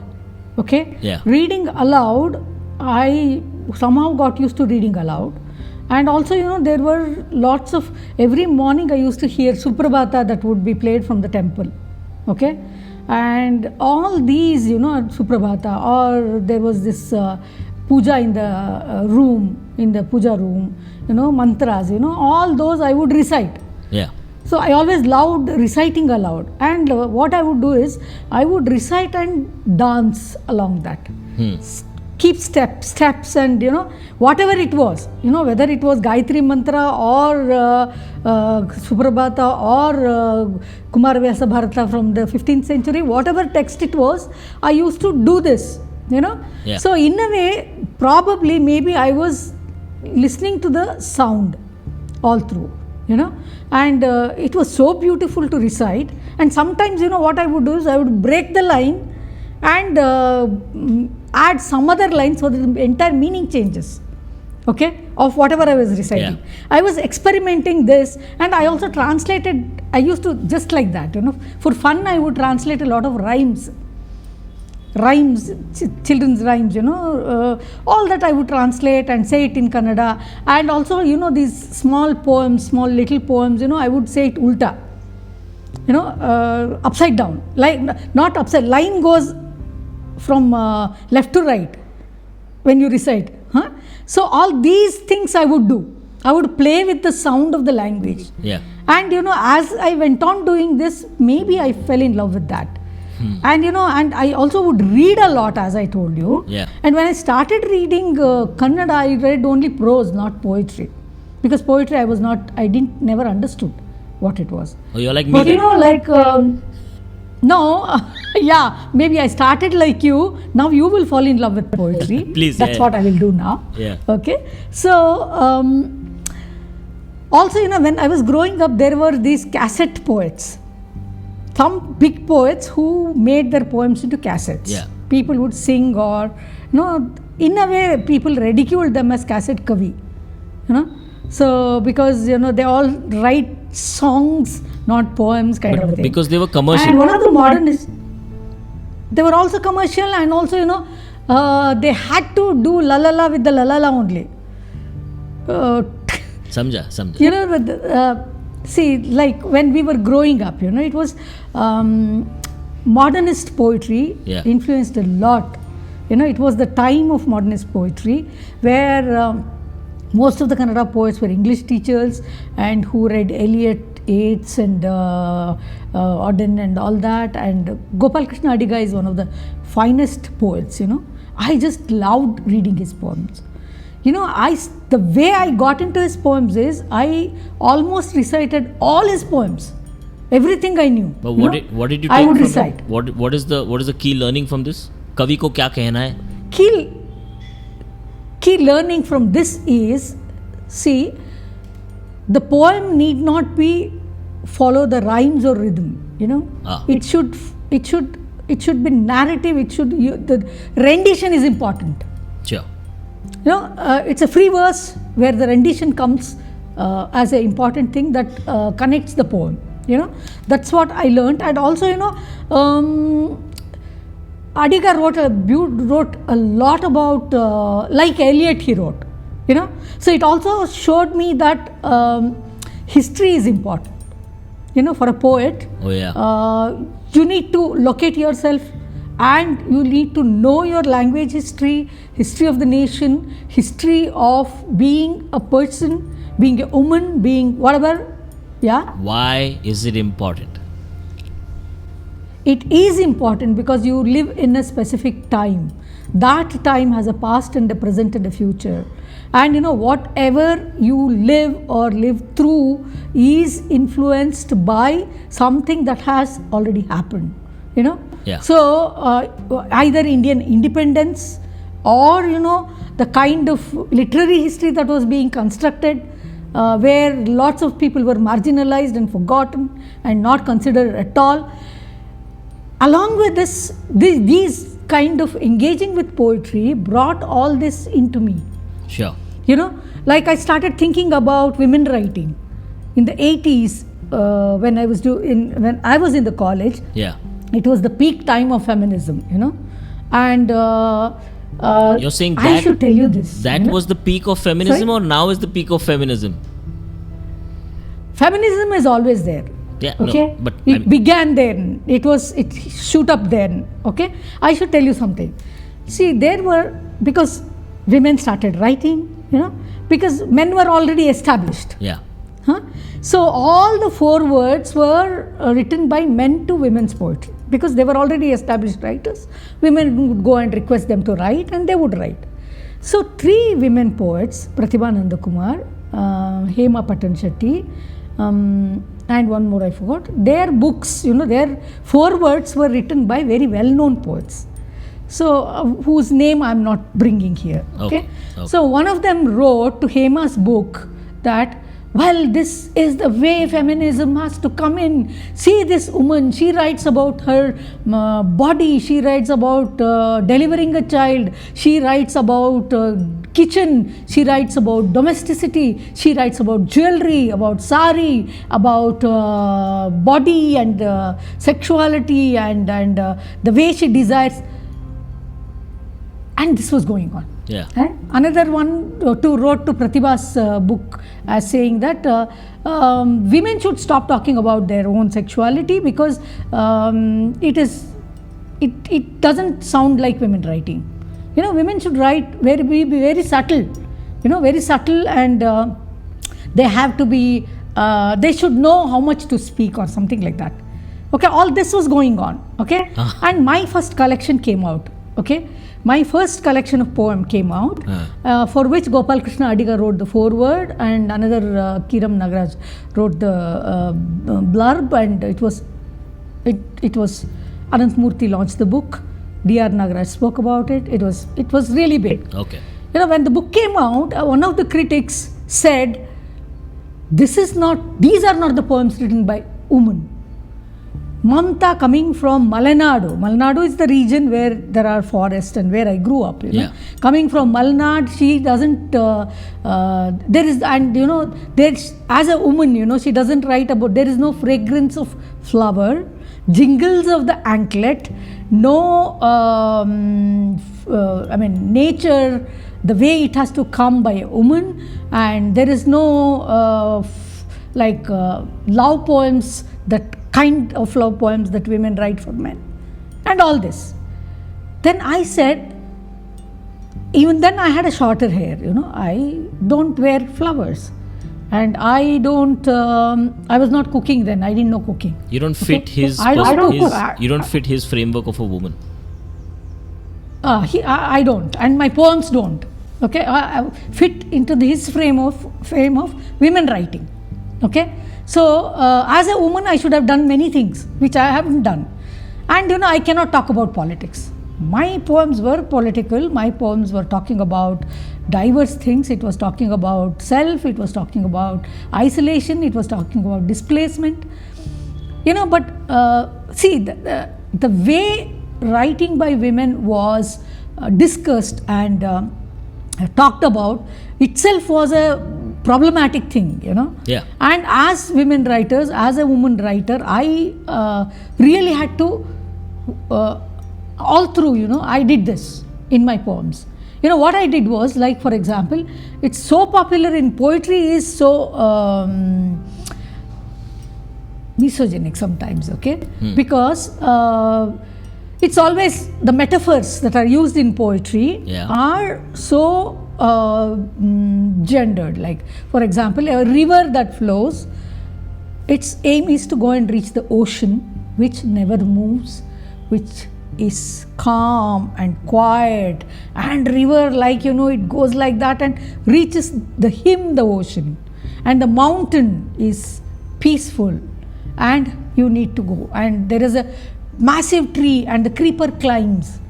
Okay. Yeah. Reading aloud, I somehow got used to reading aloud, and also there were lots of, every morning I used to hear Suprabhata that would be played from the temple. Okay. And all these, Suprabhata, or there was this puja in the puja room, mantras, all those I would recite. Yeah. So I always loved reciting aloud. And what I would do is, I would recite and dance along that. Keep steps and, whatever it was, whether it was Gayatri Mantra or Suprabhata or Kumarvyasa Bharata from the 15th century, whatever text it was, I used to do this, Yeah. So in a way, probably, maybe I was listening to the sound all through, and it was so beautiful to recite. And sometimes, what I would do is, I would break the line and add some other line so that the entire meaning changes, okay, of whatever I was reciting. Yeah. I was experimenting this, and I also translated, I used to, just like that, for fun, I would translate a lot of rhymes, children's rhymes, all that I would translate and say it in Kannada. And also, these small little poems, I would say it ulta, upside down, like, not upside, line goes from left to right when you recite. So all these things I would do. I would play with the sound of the language. Yeah. And as I went on doing this, maybe I fell in love with that. And and I also would read a lot, as I told you. Yeah. And when I started reading Kannada, I read only prose, not poetry, because poetry I never understood what it was. Oh, you're like me. But no, yeah, maybe I started like you. Now you will fall in love with poetry. Please. That's what I will do now. Yeah. Okay. So also, when I was growing up, there were these cassette poets. Some big poets who made their poems into cassettes. Yeah. People would sing, or in a way, people ridiculed them as cassette kavi. So because they all write songs, not poems, kind of thing. Because they were commercial. And one of the modernists, they were also commercial, and also they had to do la la la with the la la la only. Samjha. See, like when we were growing up, it was modernist poetry influenced a lot. It was the time of modernist poetry where most of the Kannada poets were English teachers and who read Eliot, Yeats and Auden and all that. And Gopal Krishna Adiga is one of the finest poets, I just loved reading his poems. The way I got into his poems is, I almost recited all his poems, everything I knew. But what did you take I would from recite. What is the key learning from this? Kavi ko kya kehna hai? Key learning from this is, see, the poem need not be follow the rhymes or rhythm. It should be narrative. The rendition is important. Sure. It's a free verse where the rendition comes as an important thing that connects the poem. That's what I learned. And also, Adiga wrote a lot about, like Eliot he wrote, So it also showed me that history is important, for a poet. Oh, yeah. you need to locate yourself, and you need to know your language history, history of the nation, history of being a person, being a woman, being whatever. Yeah. Why is it important? It is important because you live in a specific time. That time has a past and a present and a future. And whatever you live or live through is influenced by something that has already happened. Yeah. So either Indian independence or the kind of literary history that was being constructed, where lots of people were marginalized and forgotten and not considered at all. Along with this, these kind of engaging with poetry brought all this into me. Sure. Like I started thinking about women writing in the 80s when I was in the college. Yeah. It was the peak time of feminism, and you're saying I should tell you this. That was the peak of feminism. Sorry? Or now is the peak of feminism? Feminism is always there. Yeah, okay, no, but it began then. It shoot up then. Okay, I should tell you something. See, because women started writing, because men were already established. Yeah. So all the forewords were written by men to women's poetry because they were already established writers. Women would go and request them to write, and they would write. So 3 women poets, Pratibha Nandakumar, Hema Patan Shetty, and one more I forgot. Their books, their forewords were written by very well-known poets. So whose name I am not bringing here. Okay? So one of them wrote to Hema's book that, well, this is the way feminism has to come in. See this woman, she writes about her body, she writes about delivering a child, she writes about kitchen, she writes about domesticity, she writes about jewelry, about sari, about body and sexuality and the way she desires. And this was going on. Yeah. And another one wrote to Pratibha's book as saying that women should stop talking about their own sexuality because it doesn't sound like women writing. Women should write be very subtle, very subtle, and they have to be they should know how much to speak or something like that. Okay, all this was going on. Okay, and my first collection came out. Okay. My first collection of poem came out, for which Gopal Krishna Adiga wrote the foreword, and another Kiram Nagaraj wrote the blurb, and it was Anantmurthy launched the book. D.R. Nagaraj spoke about it. It was really big. Okay. When the book came out, one of the critics said, these are not the poems written by women. Mamta, coming from Malenadu. Malenadu is the region where there are forests and where I grew up. Coming from Malenad, she doesn't. There's as a woman, she doesn't write about. There is no fragrance of flower, jingles of the anklet, no. Nature, the way it has to come by a woman, and there is no love poems, that kind of love poems that women write for men, and all this. Then I said, even then I had a shorter hair, I don't wear flowers, and I don't. I was not cooking then. I didn't know cooking. You don't fit his. You don't fit his framework of a woman. I don't, and my poems don't. Okay, I fit into his frame of women writing. Okay. So, as a woman, I should have done many things, which I haven't done. And, I cannot talk about politics. My poems were political. My poems were talking about diverse things. It was talking about self. It was talking about isolation. It was talking about displacement. But see, the way writing by women was discussed and talked about itself was a problematic thing, Yeah. And as women writers, as a woman writer, I really had to, all through, I did this in my poems. What I did was, like, for example, it's so popular in poetry is so, misogynic sometimes, okay? Because it's always the metaphors that are used in poetry are so gendered. Like, for example, a river that flows, its aim is to go and reach the ocean, which never moves, which is calm and quiet, and river, like, you know, it goes like that and reaches the ocean, and the mountain is peaceful and you need to go, and there is a massive tree and the creeper climbs.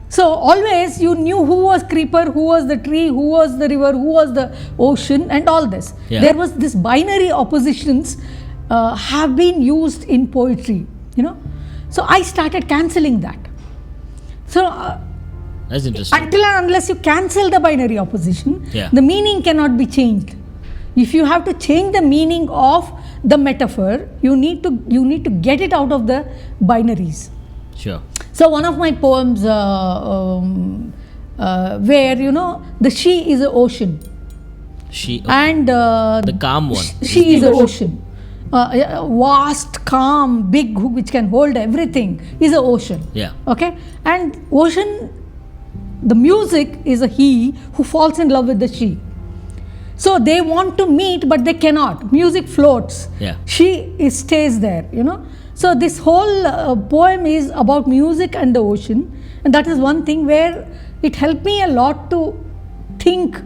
So always you knew who was creeper, who was the tree, who was the river, who was the ocean, and all this. There was this binary oppositions have been used in poetry, you know. So I started cancelling that. So that's interesting. Until and unless you cancel the binary opposition, the meaning cannot be changed. If you have to change the meaning of the metaphor, you need to get it out of the binaries. Sure. So one of my poems where, you know, the she is the ocean. She and the calm one. She is the ocean. Vast, calm, big, which can hold everything, is the ocean. Yeah. Okay. And ocean, the music is a he who falls in love with the she. So they want to meet, but they cannot. Music floats. Yeah. She stays there, you know. So this whole poem is about music and the ocean, and that is one thing where it helped me a lot to think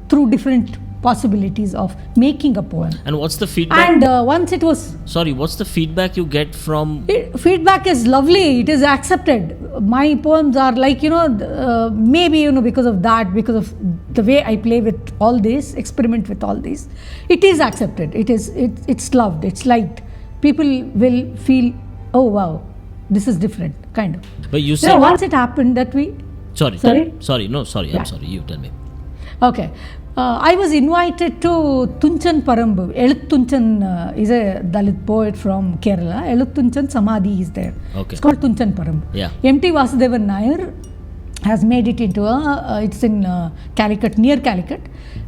through different possibilities of making a poem. And what's the feedback? And once it was... Sorry, what's the feedback you get from... Feedback is lovely. It is accepted. My poems are like, you know, maybe, you know, because of that, because of the way I play with all this, experiment with all this, it is accepted. It's loved. It's liked. People will feel, oh wow, this is different, kind of. But you said... once it happened that we... Sorry. I'm sorry. You tell me. Okay. I was invited to Tunchan Parambu. Elif Tunchan is a Dalit poet from Kerala. Elif Tunchan Samadhi is there. Okay. It's called Tunchan Parambu. Yeah. M.T. Vasudevan Nair has made it into it's in Calicut, near Calicut.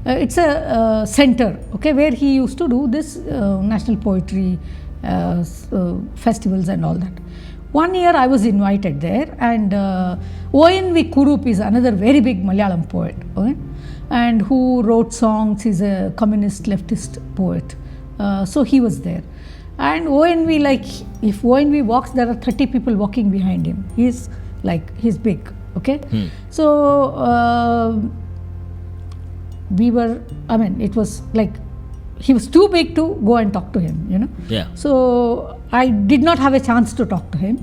It's a center, okay, where he used to do this national poetry festivals and all that. One year I was invited there, and O.N.V. Kurup is another very big Malayalam poet, okay? And who wrote songs. He's a communist leftist poet. So he was there. And O.N.V., like, if O.N.V. walks, there are 30 people walking behind him. He's big, okay? So it was like, he was too big to go and talk to him, you know? Yeah. So I did not have a chance to talk to him.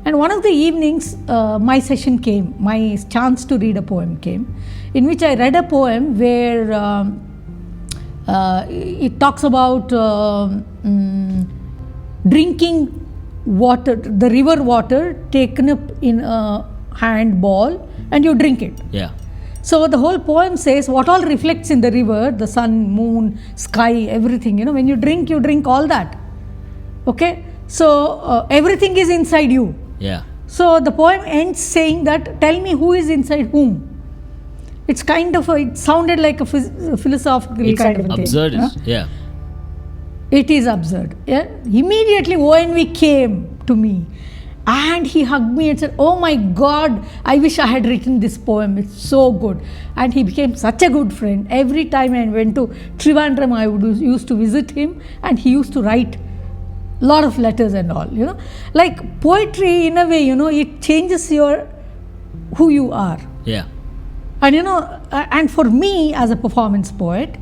And one of the evenings, my session came, my chance to read a poem came, in which I read a poem where it talks about drinking water, the river water taken up in a handball, and you drink it. Yeah. So the whole poem says what all reflects in the river, the sun, moon, sky, everything, you know, when you drink all that. Okay? So everything is inside you. Yeah. So the poem ends saying that, tell me who is inside whom. It's kind of it sounded like a philosophical it's kind of absurd, thing. Yeah. It is absurd. Yeah? Immediately O.N.V. came to me and he hugged me and said, oh my God, I wish I had written this poem. It's so good. And he became such a good friend. Every time I went to Trivandrum, I used to visit him, and he used to write a lot of letters and all, you know. Like poetry, in a way, you know, it changes who you are. Yeah. And you know, and for me as a performance poet,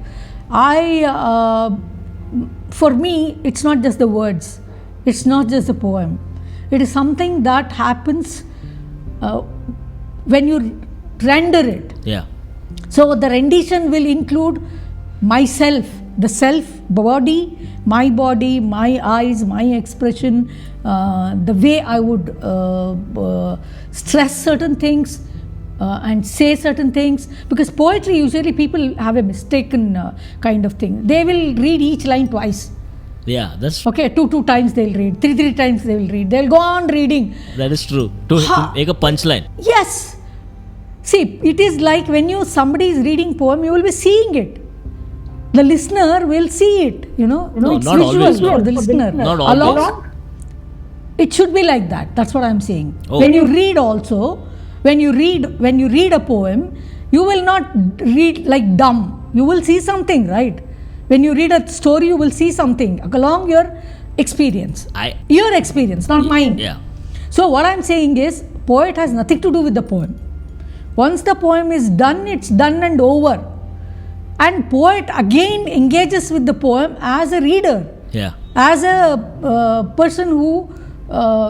for me, it's not just the words, it's not just the poem. It is something that happens when you render it. Yeah. So the rendition will include myself, the self, body, my eyes, my expression, the way I would stress certain things and say certain things. Because poetry, usually people have a mistaken kind of thing. They will read each line twice. Yeah, that's okay. Two times they'll read, three times they will read. They'll go on reading. That is true. To make a punchline. Yes. See, it is like when somebody is reading poem, you will be seeing it. the listener will see it, No, it's not visual always, for no. the listener. Not always. It should be like that. That's what I'm saying. Oh. When you read also, when you read a poem, you will not read like dumb. You will see something, right? When you read a story, you will see something along your experience. Your experience, not mine. Yeah. So what I'm saying is, poet has nothing to do with the poem. Once the poem is done, it's done and over. And poet again engages with the poem as a reader, as a person who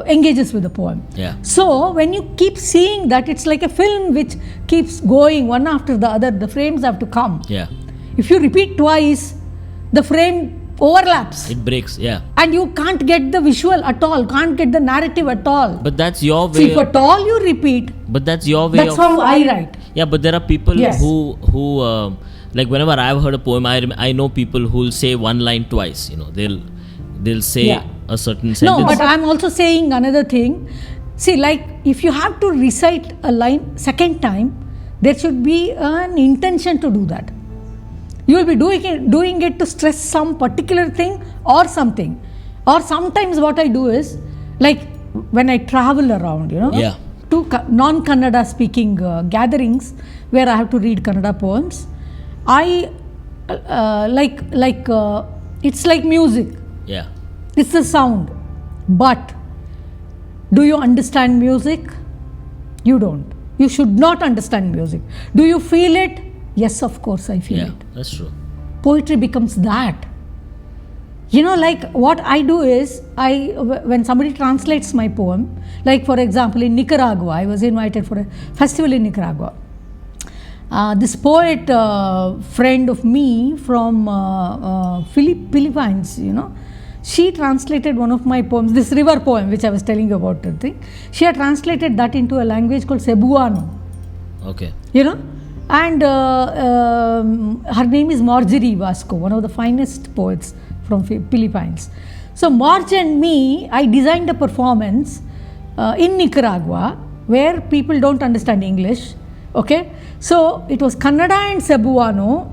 engages with the poem. Yeah. So when you keep seeing that, it's like a film which keeps going one after the other. The frames have to come. Yeah. If you repeat twice, the frame overlaps. It breaks. Yeah. And you can't get the visual at all, can't get the narrative at all. But that's your way. See, if at all you repeat, But that's your way. that's how I write. Yeah, but there are people Yes. who like whenever I've heard a poem, I know people who'll say one line twice. They'll say a certain sentence. No, but I'm also saying another thing. See, like if you have to recite a line second time, there should be an intention to do that. You will be doing it to stress some particular thing or something. Or sometimes what I do is, like when I travel around, to non-Kannada speaking gatherings where I have to read Kannada poems, I it's like music. Yeah. It's the sound. But do you understand music? You don't. You should not understand music. Do you feel it? Yes, of course I feel it. That's true. Poetry becomes that. Like what I do is, when somebody translates my poem, like for example in Nicaragua, I was invited for a festival in Nicaragua. This poet, friend of me from Philippines, she translated one of my poems, this river poem which I was telling you about. She had translated that into a language called Cebuano. Okay. And her name is Marjorie Vasco, one of the finest poets from Philippines. So Marge and me, I designed a performance in Nicaragua where people don't understand English. Okay, so it was Kannada and Cebuano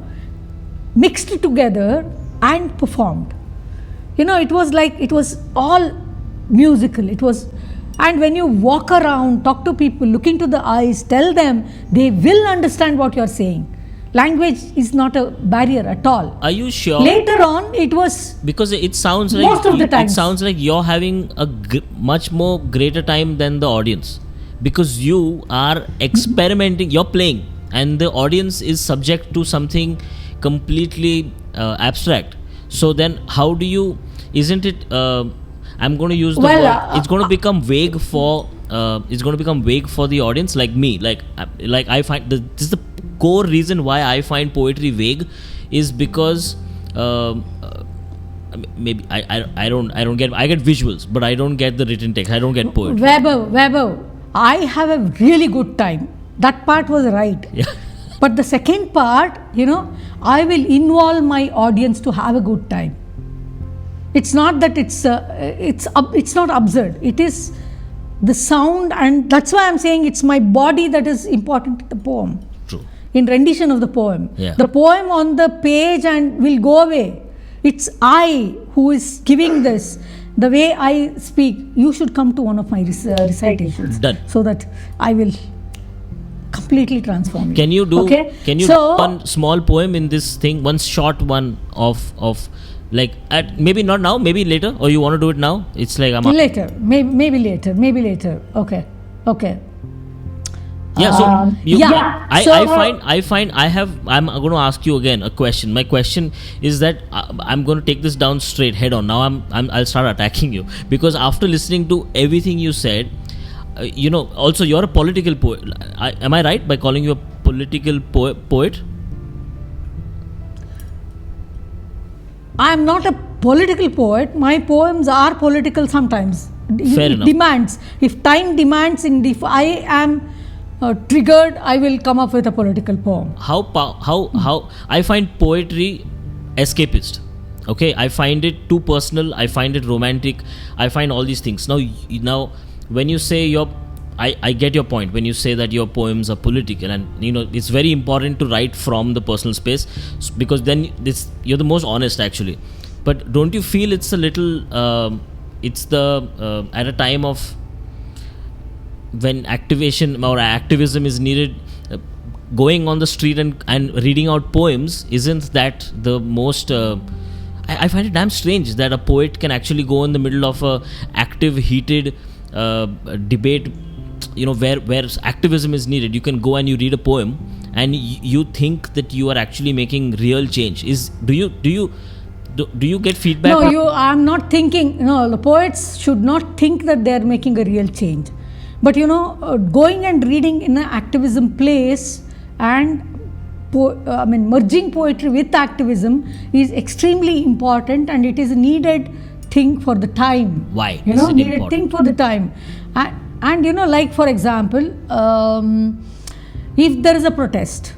mixed together and performed. It was all musical. And when you walk around, talk to people, look into the eyes, tell them, they will understand what you're saying. Language is not a barrier at all. Are you sure? Later on, it was, because it sounds like most of the time. It sounds like you're having a much more greater time than the audience, because you are experimenting, you're playing, and the audience is subject to something completely abstract. So then how do you, isn't it, I'm going to use the word, it's going to become vague for the audience, like me, like I find this is the core reason why I find poetry vague, is because maybe I don't get, I get visuals, but I don't get the written text, I don't get poetry. Weber, I have a really good time. That part was right. Yeah. But the second part, I will involve my audience to have a good time. It's not that it's not absurd. It is the sound, and that's why I'm saying it's my body that is important in the poem. True. In rendition of the poem. Yeah. The poem on the page and will go away. It's I who is giving this. The way I speak, you should come to one of my recitations. Done. So that I will completely transform you. Can you do? Okay? Can you do one small poem in this thing? One short one of like maybe not now, maybe later, or you want to do it now? It's like later, maybe later. Okay. Yeah. So I I'm going to ask you again a question. My question is that I'm going to take this down straight head on. Now I'll start attacking you, because after listening to everything you said, also you're a political poet. Am I right by calling you a political poet? I am not a political poet. My poems are political sometimes. Fair enough. Demands. If time demands, if I am triggered, I will come up with a political poem. How I find poetry escapist. Okay, I find it too personal. I find it romantic. I find all these things. Now when you say you're I get your point when you say that your poems are political, and it's very important to write from the personal space, because then you're the most honest actually. But don't you feel it's a little at a time of when activism is needed, going on the street and reading out poems, isn't that the most I find it damn strange that a poet can actually go in the middle of a active, heated debate, where activism is needed. You can go and you read a poem and you think that you are actually making real change. Do you get feedback? No, I'm not thinking. No, the poets should not think that they are making a real change. But going and reading in an activism place and merging poetry with activism is extremely important, and it is a needed thing for the time. Why? Needed thing for the time. And like for example, if there is a protest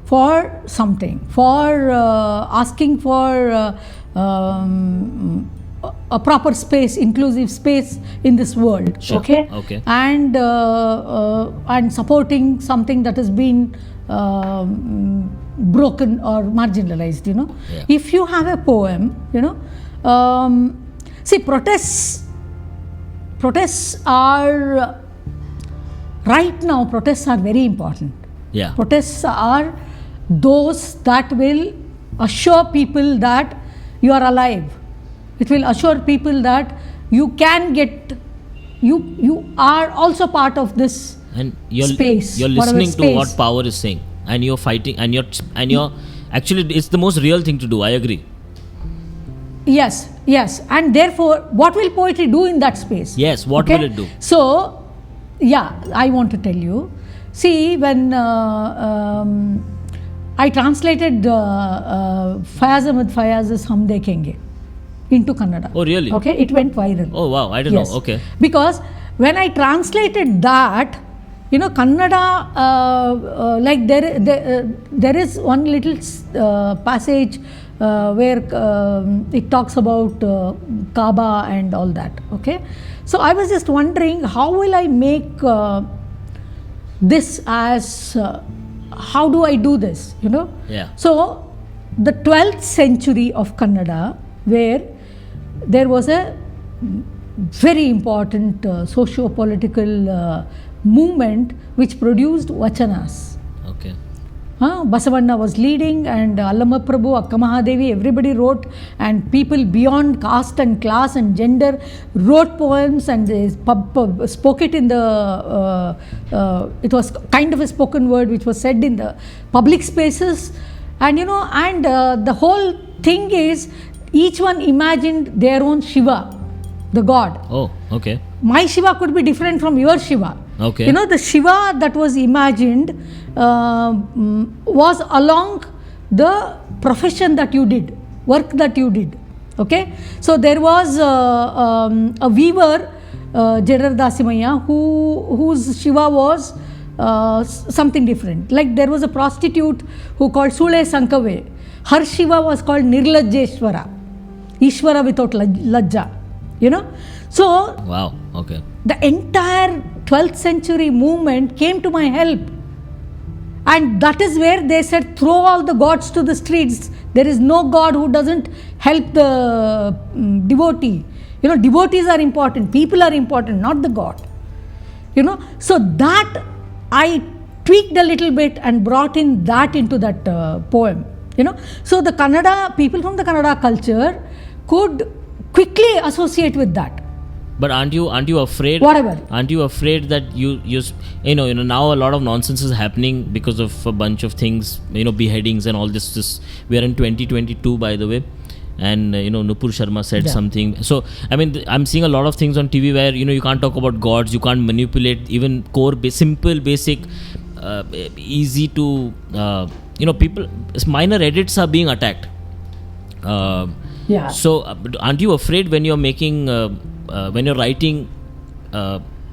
for something, for asking for a proper space, inclusive space in this world, sure. Okay. And supporting something that has been broken or marginalized, Yeah. If you have a poem, see, protests are, right now, protests are very important. Yeah. Protests are those that will assure people that you are alive. It will assure people that you can get, you are also part of this space. You're listening to what power is saying, and you're fighting, and you're actually, it's the most real thing to do. I agree. Yes, and therefore, what will poetry do in that space? Yes, what will it do? So, I want to tell you. See, when I translated Fayaz Ahmed Fayaz's Hum Dekhenge into Kannada. Oh, really? Okay, it went viral. Oh, wow, I didn't know. Okay. Because when I translated that, Kannada, like there is one little passage where it talks about Kaaba and all that. Okay, so I was just wondering, how will I make this as how do I do this? Yeah. So the 12th century of Kannada, where there was a very important socio-political movement which produced vachanas. Okay. Basavanna was leading, and Allama Prabhu, Akka Mahadevi, everybody wrote, and people beyond caste and class and gender wrote poems, and they spoke it in the, it was kind of a spoken word which was said in the public spaces, and the whole thing is, each one imagined their own Shiva, the god. Oh, okay. My Shiva could be different from your Shiva. Okay. The Shiva that was imagined was along the profession that you did, work that you did. Okay. So there was a weaver, Jedar Dasimaya, whose Shiva was something different. Like there was a prostitute who called Sule Sankave. Her Shiva was called Nirlajjeshwara, Ishwara without Lajja. So wow, okay. The entire 12th century movement came to my help, and that is where they said, throw all the gods to the streets. There is no god who doesn't help the devotee. Devotees are important, people are important, not the god. So that I tweaked a little bit and brought in that into that poem. So the Kannada, people from the Kannada culture could quickly associate with that. But aren't you afraid? Whatever. Aren't you afraid that you now a lot of nonsense is happening because of a bunch of things, beheadings and all this. We are in 2022, by the way, and Nupur Sharma said something. So I'm seeing a lot of things on TV where you can't talk about gods, you can't manipulate even core, simple, basic, easy to people. Minor edits are being attacked. So aren't you afraid when you're making when you're writing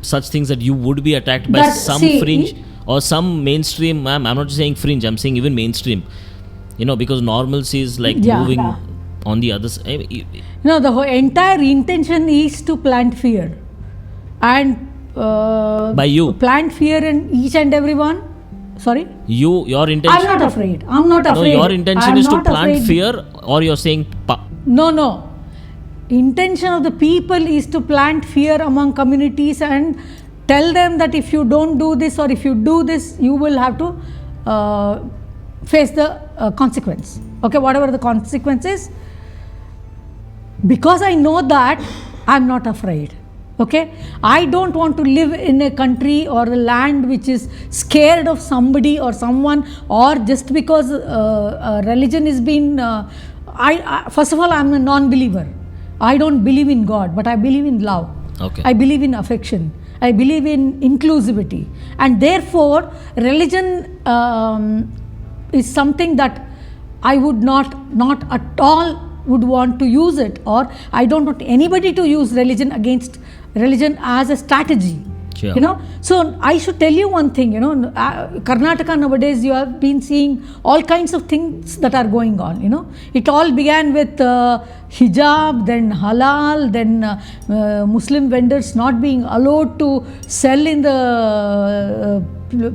such things that you would be attacked by fringe or some mainstream? I'm not saying fringe, I'm saying even mainstream, because normalcy is like moving on the other side. The whole entire intention is to plant fear, and By you. plant fear in each and everyone. Sorry? Your intention. I'm not afraid. I'm not afraid. No, your intention I'm is to not plant afraid. fear, or you're saying. No. Intention of the people is to plant fear among communities and tell them that if you don't do this or if you do this, you will have to face the consequence. Okay, whatever the consequence is. Because I know that, I'm not afraid. Okay, I don't want to live in a country or a land which is scared of somebody or someone, or just because religion is being. First of all, I'm a non-believer. I don't believe in God, but I believe in love. Okay. I believe in affection. I believe in inclusivity, and therefore, religion is something that I would not at all would want to use it, or I don't want anybody to use religion against religion as a strategy. Sure. You know, so I should tell you one thing, Karnataka nowadays, you have been seeing all kinds of things that are going on, It all began with hijab, then halal, then Muslim vendors not being allowed to sell in the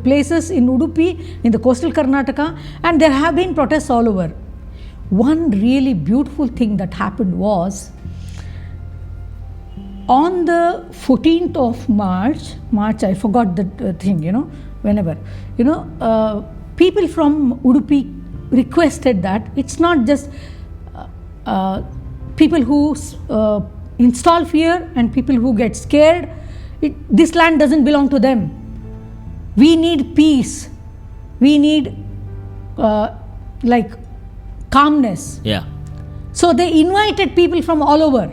places in Udupi, in the coastal Karnataka, and there have been protests all over. One really beautiful thing that happened was, on the 14th of March, I forgot the thing, whenever, people from Udupi requested that it's not just people who install fear and people who get scared. This land doesn't belong to them. We need peace. We need calmness. Yeah. So they invited people from all over.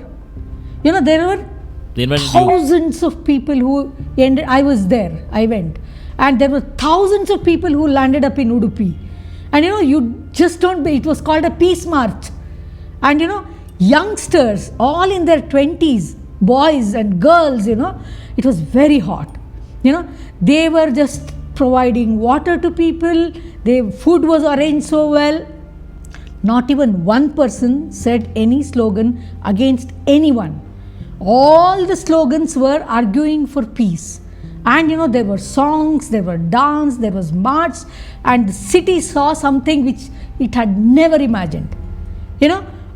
There were thousands of people who ended. I was there. I went, and there were thousands of people who landed up in Udupi. And you just don't. It was called a peace march, and youngsters, all in their 20s, boys and girls. It was very hot. They were just providing water to people. Food was arranged so well. Not even one person said any slogan against anyone. All the slogans were arguing for peace. And there were songs, there were dance, there was march, and the city saw something which it had never imagined.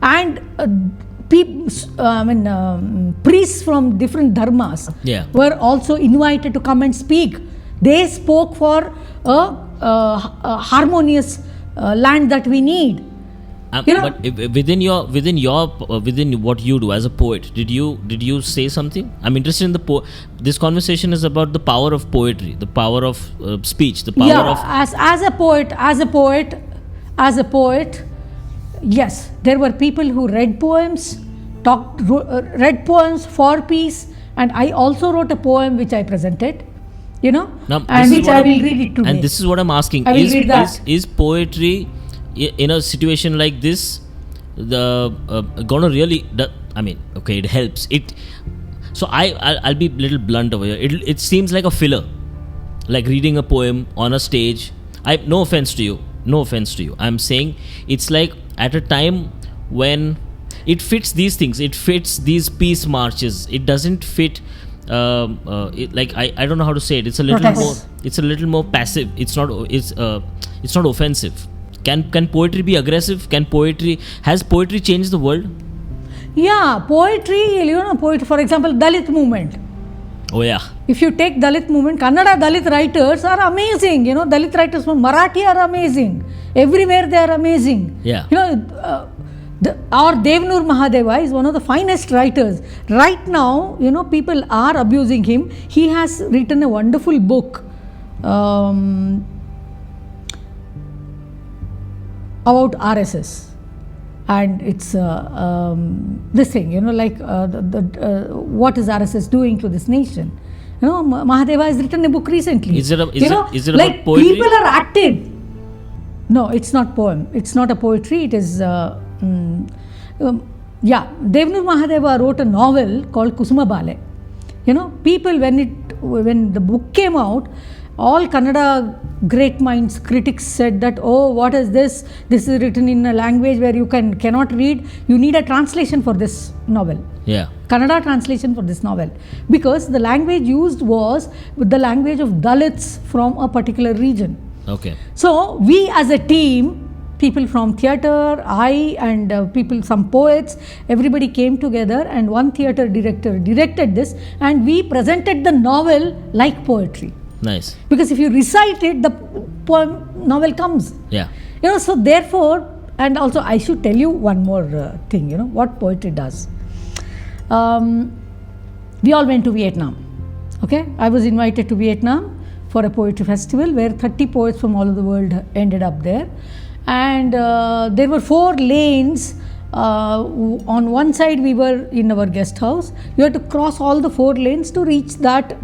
And priests from different dharmas were also invited to come and speak. They spoke for a harmonious land that we need. But within what you do as a poet, did you say something? I'm interested in this conversation is about the power of poetry, the power of speech, the power of. As a poet, yes, there were people who read poems, read poems for peace, and I also wrote a poem which I presented. Now, and which I will read it today. And this is what I'm asking: is poetry in a situation like this, gonna really? Okay, it helps. So I'll be a little blunt over here. It seems like a filler, like reading a poem on a stage. No offense to you. I'm saying it's like at a time when it fits these things. It fits these peace marches. It doesn't fit. I don't know how to say it. It's a little more passive. It's not offensive. Can poetry be aggressive? Has poetry changed the world? Yeah, poetry, for example, Dalit movement. Oh yeah. If you take Dalit movement, Kannada Dalit writers are amazing. Dalit writers from Marathi are amazing. Everywhere they are amazing. Yeah. Our Devanur Mahadeva is one of the finest writers. Right now, people are abusing him. He has written a wonderful book about RSS, and it's this thing, what is RSS doing to this nation? Mahadeva has written a book recently. Is it about poetry? People are acted. No, it's not poem. It's not a poetry. It is. Devanur Mahadeva wrote a novel called Kusuma Bale. People when the book came out, all Kannada great minds, critics said that, oh, what is this? This is written in a language where you cannot read. You need a translation for this novel. Yeah. Kannada translation for this novel. Because the language used was the language of Dalits from a particular region. Okay. So we as a team, people from theatre, I and people, some poets, everybody came together, and one theatre director directed this, and we presented the novel like poetry. Nice. Because if you recite it, the novel comes. Yeah. So therefore, and also I should tell you one more thing, what poetry does. We all went to Vietnam. Okay, I was invited to Vietnam for a poetry festival where 30 poets from all over the world ended up there. And there were 4 lanes. On one side we were in our guest house. You had to cross all the 4 lanes to reach that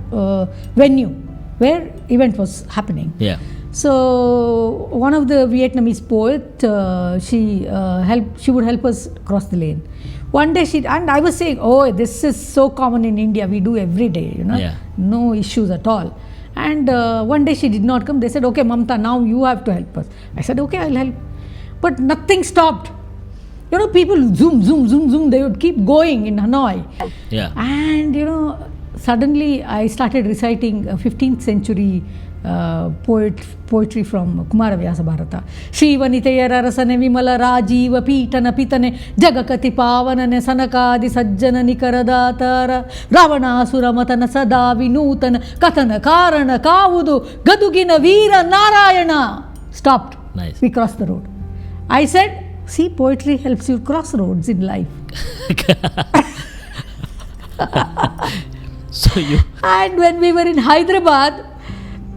venue where event was happening. Yeah. So one of the Vietnamese poet, she would help us cross the lane. One day and I was saying, oh, this is so common in India, we do every day, Yeah. no issues at all. And one day she did not come. They said, okay, Mamta, now you have to help us. I said, okay, I'll help. But nothing stopped. People zoom, they would keep going in Hanoi. Yeah. And suddenly I started reciting 15th century poetry from Bhashabharathi. Shri Vanitayara Rasane Vimala Rajiva Pitana Pitane Jagakati Pavanane Sanakadi Sajjana Nikaradatara Ravana Suramatana Sada Vinutana Katana Karana Kavudu Gadugina Veera Narayana. Stopped. Nice. We crossed the road. I said, see, poetry helps you cross roads in life. And when we were in Hyderabad,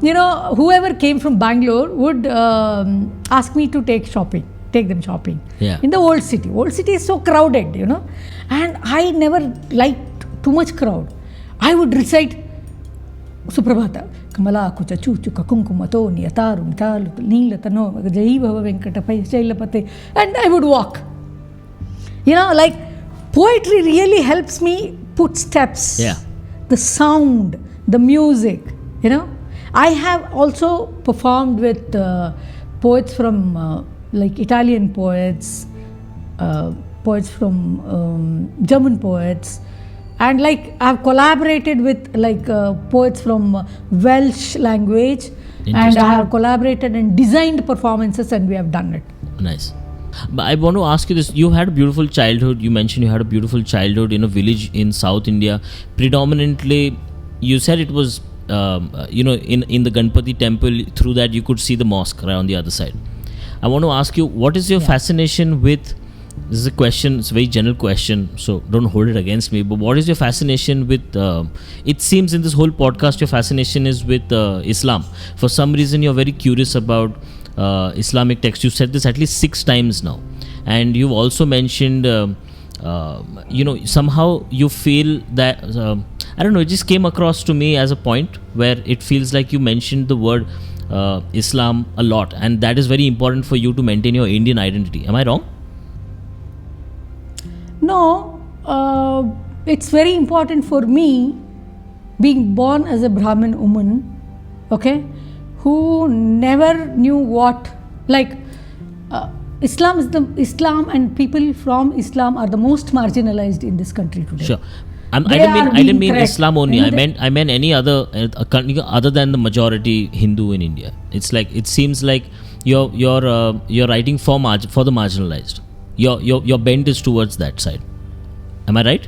whoever came from Bangalore would ask me to take them shopping. Yeah. In the old city. Old city is so crowded, and I never liked too much crowd. I would recite Suprabhata. Kamala kucha chuchuka kunkumato niyatarum talu nilatano jaiva venkatapai shailapate, and I would walk. Like poetry really helps me put steps. Yeah. The sound, the music, I have also performed with poets from like Italian poets, poets from German poets, and like I've collaborated with like poets from Welsh language, and I have collaborated and designed performances, and we have done it. Nice. But I want to ask you this. You had a beautiful childhood. You mentioned you had a beautiful childhood in a village in South India. Predominantly, you said it was, in the Ganpati temple. Through that, you could see the mosque right on the other side. I want to ask you, what is your fascination with, this is a question, it's a very general question, so don't hold it against me, but what is your fascination with, it seems in this whole podcast, your fascination is with Islam. For some reason, you're very curious about Islamic texts. You said this at least 6 times now, and you've also mentioned somehow you feel that I don't know, it just came across to me as a point where it feels like you mentioned the word Islam a lot, and that is very important for you to maintain your Indian identity. Am I wrong? No, it's very important for me, being born as a Brahmin woman, okay, who never knew what, like, Islam and people from Islam are the most marginalized in this country today. Sure. I didn't mean Islam only. I meant any other other than the majority Hindu in India. It's like, it seems like you're writing for the marginalized. Your bent is towards that side. Am I right?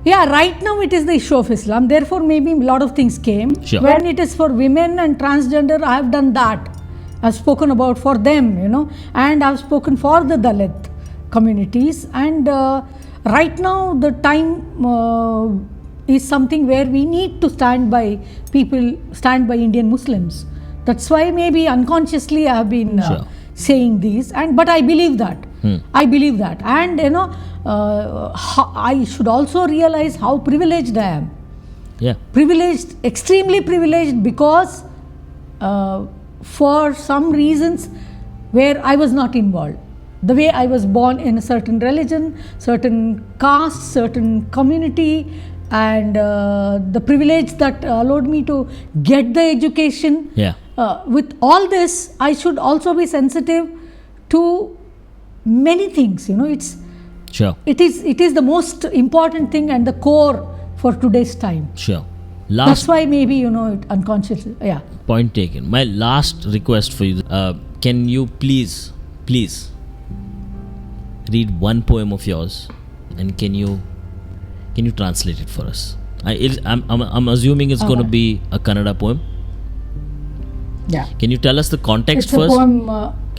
Yeah, right now it is the issue of Islam. Therefore, maybe a lot of things came. Sure. When it is for women and transgender, I have done that. I've spoken about for them, and I've spoken for the Dalit communities. And right now, the time is something where we need to stand by Indian Muslims. That's why maybe unconsciously I have been saying these, but I believe that. I believe that, and I should also realize how privileged I am. Yeah. Privileged, extremely privileged, because for some reasons where I was not involved. The way I was born in a certain religion, certain caste, certain community, and the privilege that allowed me to get the education. Yeah. With all this, I should also be sensitive to many things. It's Sure. it is the most important thing and the core for today's time. Sure. That's why maybe it unconsciously. Yeah. Point taken. My last request for you: can you please read one poem of yours, and can you translate it for us? I'm assuming it's going to be a Kannada poem. Yeah. Can you tell us the context It's first? a poem.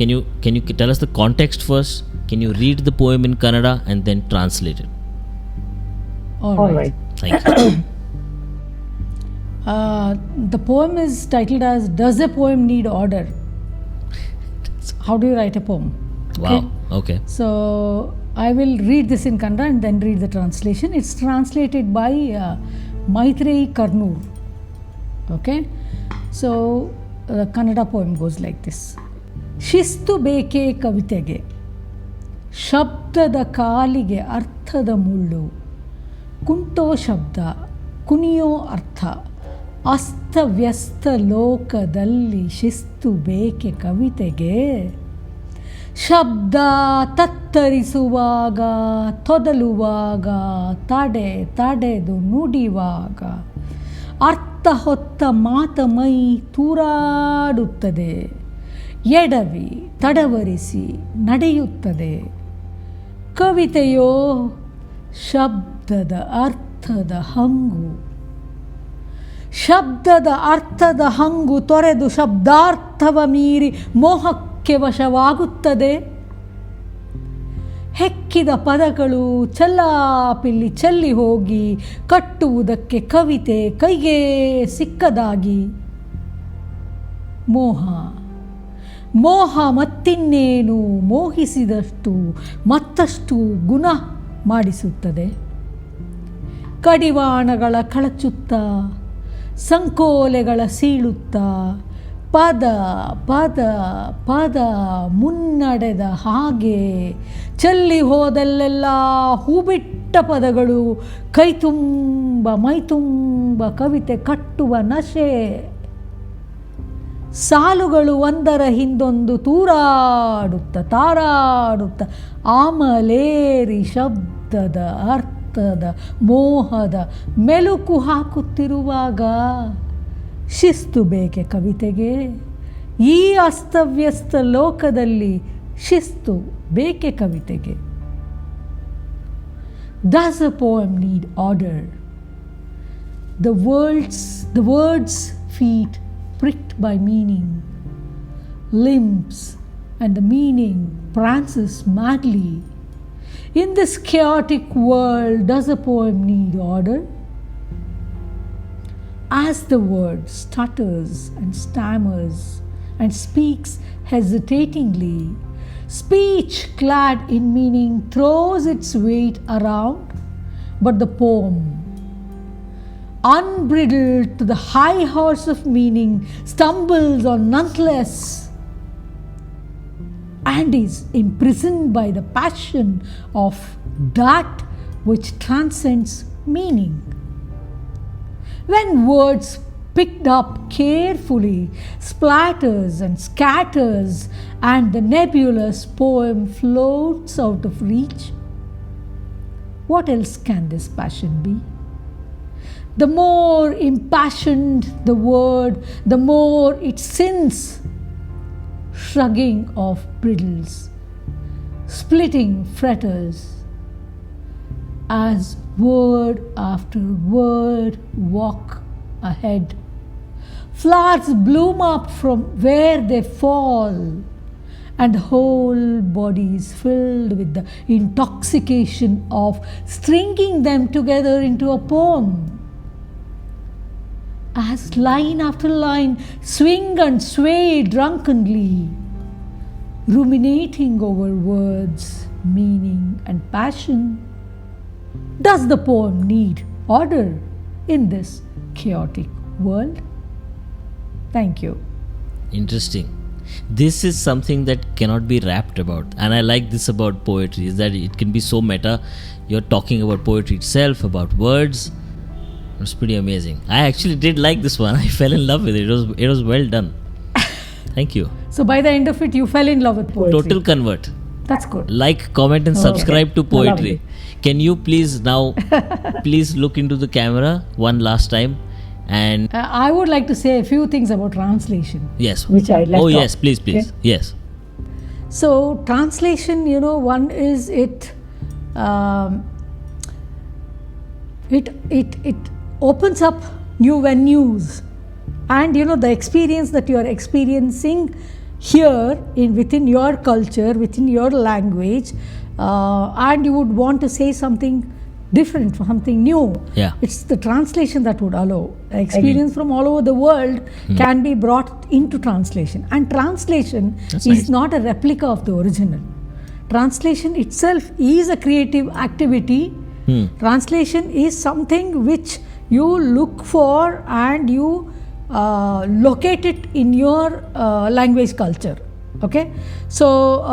Can you tell us the context first? Can you read the poem in Kannada and then translate it? All right. Thank you. The poem is titled as "Does a Poem Need Order?" How do you write a poem? Wow. Okay. So I will read this in Kannada and then read the translation. It's translated by Maitreyi Karnoor. Okay. So the Kannada poem goes like this. ಶಿಸ್ತು ಬೇಕೇ ಕವಿತೆಗೆ, ಶಬ್ದದ ಕಾಲಿಗೆ ಅರ್ಥದ ಮುಳ್ಳು, ಕುಂಟೋ ಶಬ್ದ ಕುಣಿಯೋ ಅರ್ಥ, ಅಸ್ತವ್ಯಸ್ತ ಲೋಕದಲ್ಲಿ ಶಿಸ್ತು ಬೇಕೆ ಕವಿತೆಗೆ, ಶಬ್ದ ತತ್ತರಿಸುವಾಗ ತೊದಲುವಾಗ ತಡೆದು ನುಡಿವಾಗ, ಅರ್ಥ ಹೊತ್ತ ಮಾತ ಮೈ ತೂರಾಡುತ್ತದೆ, ಎಡವಿ ತಡವರಿಸಿ ನಡೆಯುತ್ತದೆ. ಕವಿತೆಯೋ ಶಬ್ದದ ಅರ್ಥದ ಹಂಗು, ಶಬ್ದದ ಅರ್ಥದ ಹಂಗು ತೊರೆದು ಶಬ್ದಾರ್ಥವ ಮೀರಿ ಮೋಹಕ್ಕೆ ವಶವಾಗುತ್ತದೆ. ಹೆಕ್ಕಿದ ಪದಗಳು ಚೆಲ್ಲಾಪಿಲ್ಲಿ ಚೆಲ್ಲಿ ಹೋಗಿ ಕಟ್ಟುವುದಕ್ಕೆ ಕವಿತೆ ಕೈಗೆ ಸಿಕ್ಕದಾಗಿ. ಮೋಹ ಮತ್ತಿನ್ನೇನು ಮೋಹಿಸಿದಷ್ಟು ಮತ್ತಷ್ಟು ಗುಣ ಮಾಡಿಸುತ್ತದೆ. ಕಡಿವಾಣಗಳ ಕಳಚುತ್ತ ಸಂಕೋಲೆಗಳ ಸೀಳುತ್ತ ಪದ ಪದ ಪದ ಮುನ್ನಡೆದ ಹಾಗೆ ಚೆಲ್ಲಿ ಹೋದಲ್ಲೆಲ್ಲ ಹೂಬಿಟ್ಟ ಪದಗಳು ಕೈತುಂಬ ಮೈತುಂಬ ಕವಿತೆ ಕಟ್ಟುವ ನಶೆ. ಸಾಲುಗಳು ಒಂದರ ಹಿಂದೊಂದು ತಾರಾಡುತ್ತ ಆಮಲೇರಿ ಶಬ್ದದ ಅರ್ಥದ ಮೋಹದ ಮೆಲುಕು ಹಾಕುತ್ತಿರುವಾಗ ಶಿಸ್ತು ಬೇಕೆ ಕವಿತೆಗೆ. ಈ ಅಸ್ತವ್ಯಸ್ತ ಲೋಕದಲ್ಲಿ ಶಿಸ್ತು ಬೇಕೆ ಕವಿತೆಗೆ. Does a poem need order? The words feet pricked by meaning, limbs and the meaning prances madly. In this chaotic world, does a poem need order? As the word stutters and stammers and speaks hesitatingly, speech clad in meaning throws its weight around, but the poem, unbridled to the high horse of meaning, stumbles on nonetheless and is imprisoned by the passion of that which transcends meaning. When words picked up carefully splatters and scatters and the nebulous poem floats out of reach, what else can this passion be? The more impassioned the word, the more it sins, shrugging of bridles, splitting fetters, as word after word walk ahead. Flowers bloom up from where they fall, and the whole body is filled with the intoxication of stringing them together into a poem. As line after line swing and sway drunkenly, ruminating over words, meaning and passion, does the poem need order in this chaotic world? Thank you. Interesting. This is something that cannot be rapped about, and I like this about poetry, is that it can be so meta. You're talking about poetry itself, about words, It's pretty amazing. I actually did like this one. I fell in love with it. It was well done. Thank you. So by the end of it, you fell in love with poetry. Total convert. That's good. Like, comment and subscribe to poetry. Lovely. Can you please now, please look into the camera one last time and... I would like to say a few things about translation. Yes. Which I left Oh off. yes, please. Okay? Yes. So translation, one is it opens up new venues, and the experience that you are experiencing here within your culture, within your language, and you would want to say something different, something new. Yeah. It's the translation that would allow. Experience from all over the world can be brought into translation. And translation That's is nice. not a replica of the original. Translation itself is a creative activity. Translation is something which you look for and you locate it in your language culture. Okay? So,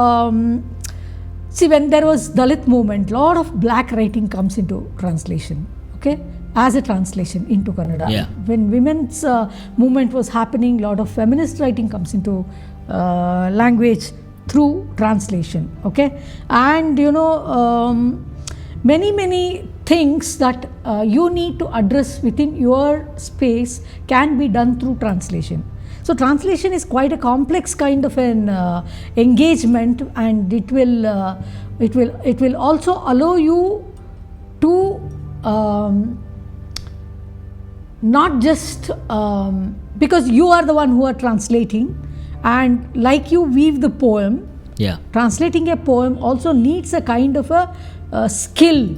see, when there was Dalit movement, lot of black writing comes into translation, okay, as a translation into Kannada. Yeah. When women's movement was happening, lot of feminist writing comes into language through translation, okay. And many things that you need to address within your space can be done through translation. So translation is quite a complex kind of an engagement, and it will also allow you to not just because you are the one who are translating, and like you weave the poem. Yeah. Translating a poem also needs a kind of a skill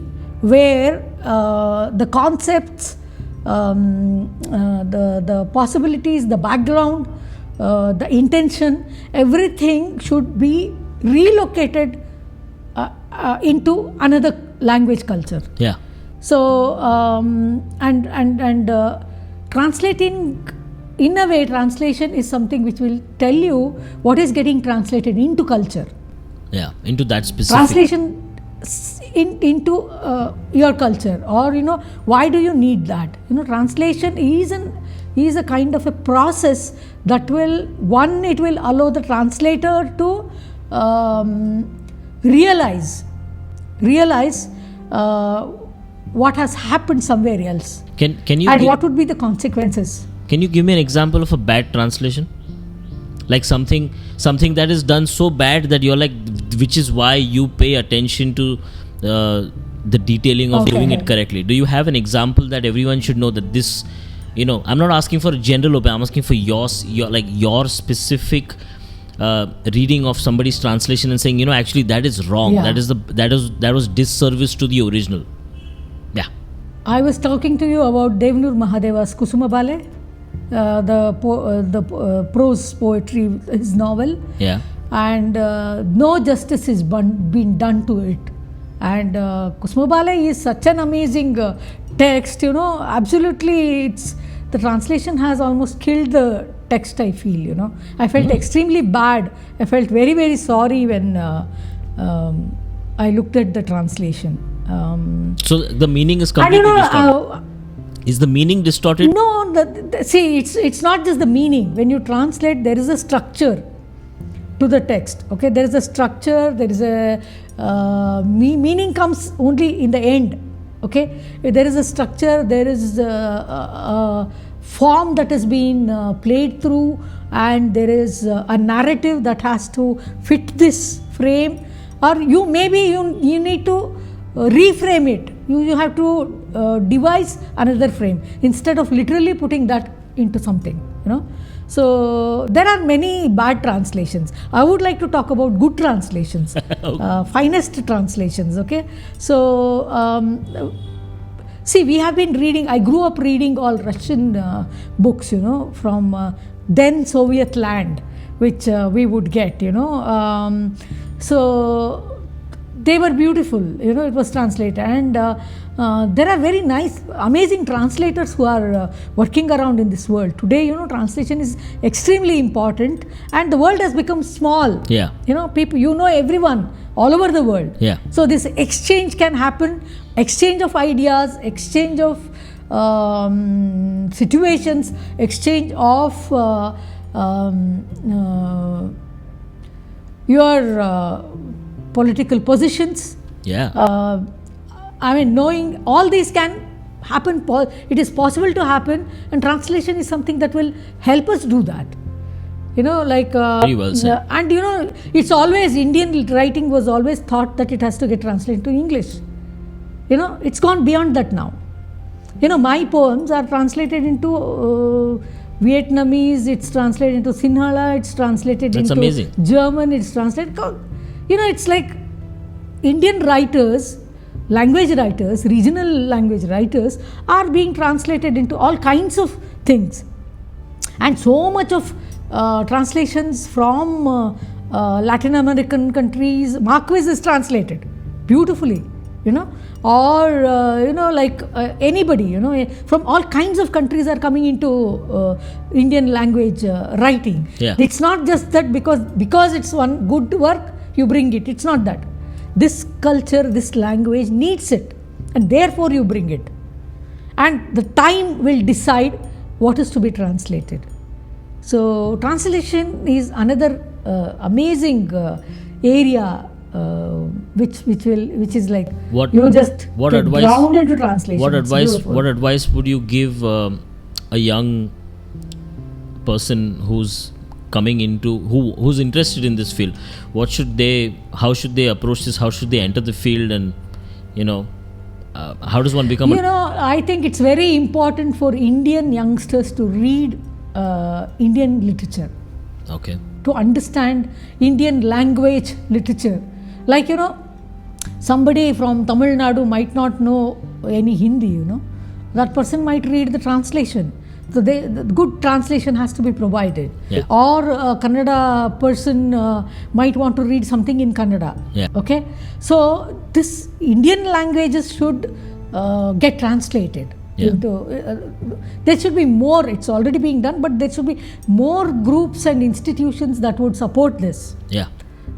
where the concepts, the possibilities, the background, the intention, everything should be relocated into another language culture. Yeah. So translating, in a way, translation is something which will tell you what is getting translated into culture. Yeah. Into that specific. Translation into your culture, or why do you need that? Translation is a kind of a process that will allow the translator to realize what has happened somewhere else, Can you and what would be the consequences. Can you give me an example of a bad translation? Like something that is done so bad that you're like, which is why you pay attention to the detailing of doing it correctly. Do you have an example that everyone should know that this, I'm not asking for a general opinion, I'm asking for your specific reading of somebody's translation and saying, actually that is wrong. Yeah. That was disservice to the original. Yeah. I was talking to you about Devanur Mahadeva's Kusumabale, the prose poetry, his novel. Yeah. And no justice is been done to it. And Kusumabale is such an amazing text, absolutely. The translation has almost killed the text, I feel, I felt extremely bad. I felt very, very sorry when I looked at the translation. So the meaning is completely distorted. Is the meaning distorted? No, see, it's not just the meaning. When you translate, there is a structure to the text. Okay, there is a structure. There is a meaning comes only in the end. Okay, there is a structure. There is a form that has been played through, and there is a narrative that has to fit this frame. Or you need to reframe it. You have to devise another frame instead of literally putting that into something. So there are many bad translations. I would like to talk about good translations, finest translations. Okay, so see, we have been reading. I grew up reading all Russian books, from then Soviet land, which we would get. So they were beautiful. It was translated, and there are very nice, amazing translators who are working around in this world today. Translation is extremely important, and the world has become small. Yeah. People, everyone all over the world. Yeah. So this exchange can happen, exchange of ideas, exchange of situations, exchange of your political positions. Yeah. I mean, knowing all these can happen, it is possible to happen, and translation is something that will help us do that. Like Very well said. and it's always Indian writing was always thought that it has to get translated to English. It's gone beyond that now. My poems are translated into Vietnamese, it's translated into Sinhala, it's translated That's into amazing. German, it's translated. It's like Indian writers, language writers, regional language writers are being translated into all kinds of things. And so much of translations from Latin American countries, Marquez is translated beautifully, or like anybody, from all kinds of countries are coming into Indian language writing. Yeah. It's not just that because it's one good work you bring it. It's not that. This culture, this language needs it, and therefore you bring it, and the time will decide what is to be translated. So translation is another amazing area which is like What advice? Drowned into translation. What advice would you give a young person who's coming into who's interested in this field? How should they approach this? How should they enter the field? And how does one become? I think it's very important for Indian youngsters to read Indian literature. Okay. To understand Indian language literature. Like, somebody from Tamil Nadu might not know any Hindi, that person might read the translation. So the good translation has to be provided. Yeah. Or a Kannada person might want to read something in Kannada. Yeah. Okay. So this Indian languages should get translated. Yeah. There should be more. It's already being done, but there should be more groups and institutions that would support this. Yeah.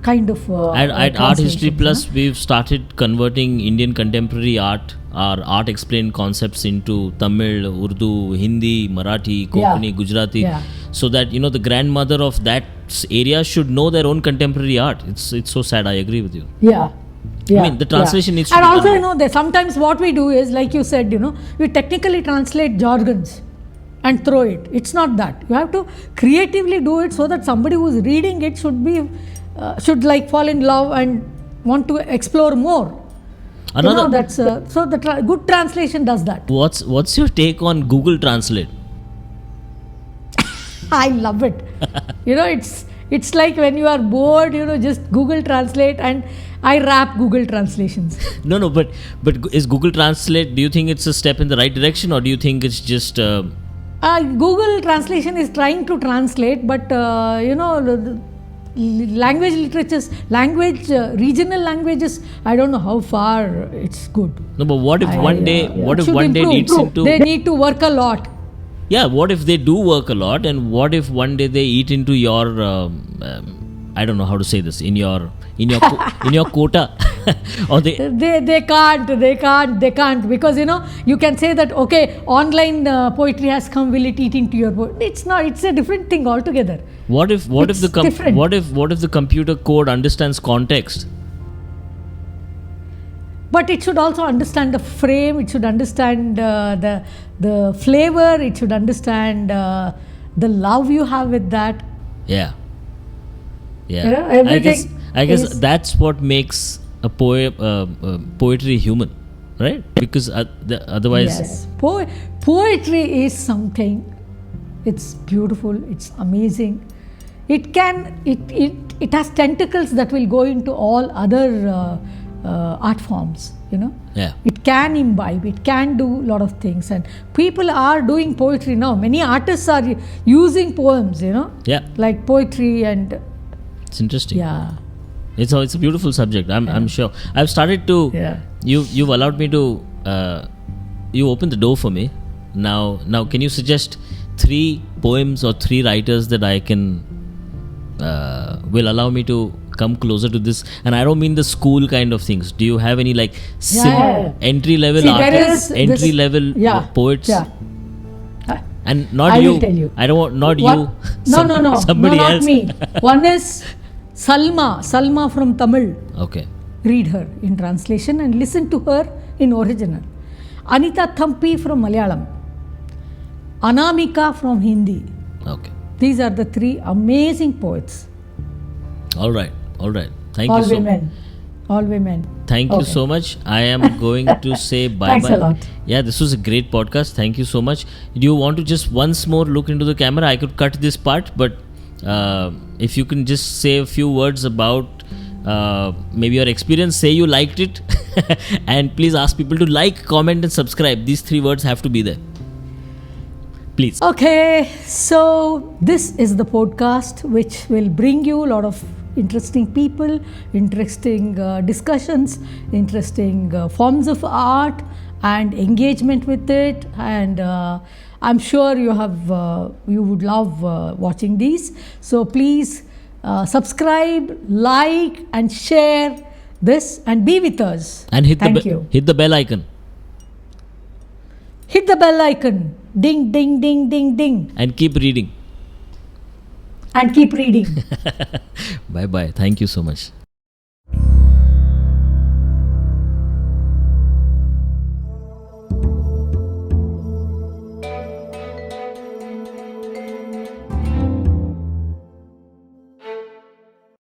Kind of at Art History Plus, we've started converting Indian contemporary art, our art explained concepts, into Tamil, Urdu, Hindi, Marathi, Konkani, Gujarati, so that the grandmother of that area should know their own contemporary art. It's so sad. I agree with you. Yeah. I mean, the translation needs to and be also done. that sometimes what we do is, like you said, we technically translate jargons and throw it. It's not that. You have to creatively do it so that somebody who's reading it should like fall in love and want to explore more. That's so the good translation does that. What's your take on Google Translate? I love it. It's like when you are bored, just Google Translate, and I rap Google translations. No, but is Google Translate, do you think it's a step in the right direction, or do you think it's just Google Translation is trying to translate, but the language literatures, regional languages, I don't know how far it's good. No, but what if one day needs into... They need to work a lot. Yeah, what if they do work a lot, and what if one day they eat into your I don't know how to say this, in your quota? Or they can't, because you can say that, okay, online poetry has come, will it eat into your poetry? It's not. It's a different thing altogether. What if the computer code understands context? But it should also understand the frame. It should understand the flavor. It should understand the love you have with that. Yeah. Everything. I guess that's what makes a poetry human, right? Because otherwise, yes, poetry is something. It's beautiful. It's amazing. It has tentacles that will go into all other art forms. Yeah. It can imbibe. It can do a lot of things, and people are doing poetry now. Many artists are using poems. Yeah. Like poetry and. It's interesting. Yeah. It's a beautiful subject. I'm sure. I've started to. Yeah. You've allowed me to. You opened the door for me. Now, can you suggest 3 poems or 3 writers that I can will allow me to come closer to this? And I don't mean the school kind of things. Do you have any like entry level poets? Yeah. And not I you. will tell you. I don't want, not What? you. No. Somebody not else. me. One is Salma from Tamil. Okay. Read her in translation and listen to her in original. Anita Thampi from Malayalam. Anamika from Hindi. Okay. These are the 3 amazing poets. All right. Thank All you so women. All women. Thank you so much. I am going to say bye-bye. Thanks a lot. Yeah, this was a great podcast. Thank you so much. Do you want to just once more look into the camera? I could cut this part, but if you can just say a few words about maybe your experience, say you liked it, and please ask people to like, comment and subscribe. These 3 words have to be there. Please. Okay, so this is the podcast which will bring you a lot of interesting people, interesting discussions, interesting forms of art and engagement with it, and I'm sure you would love watching these. So please subscribe, like and share this and be with us. And hit Hit the bell icon. Hit the bell icon. Ding, ding, ding, ding, ding. And keep reading. And keep reading. Bye-bye. Thank you so much.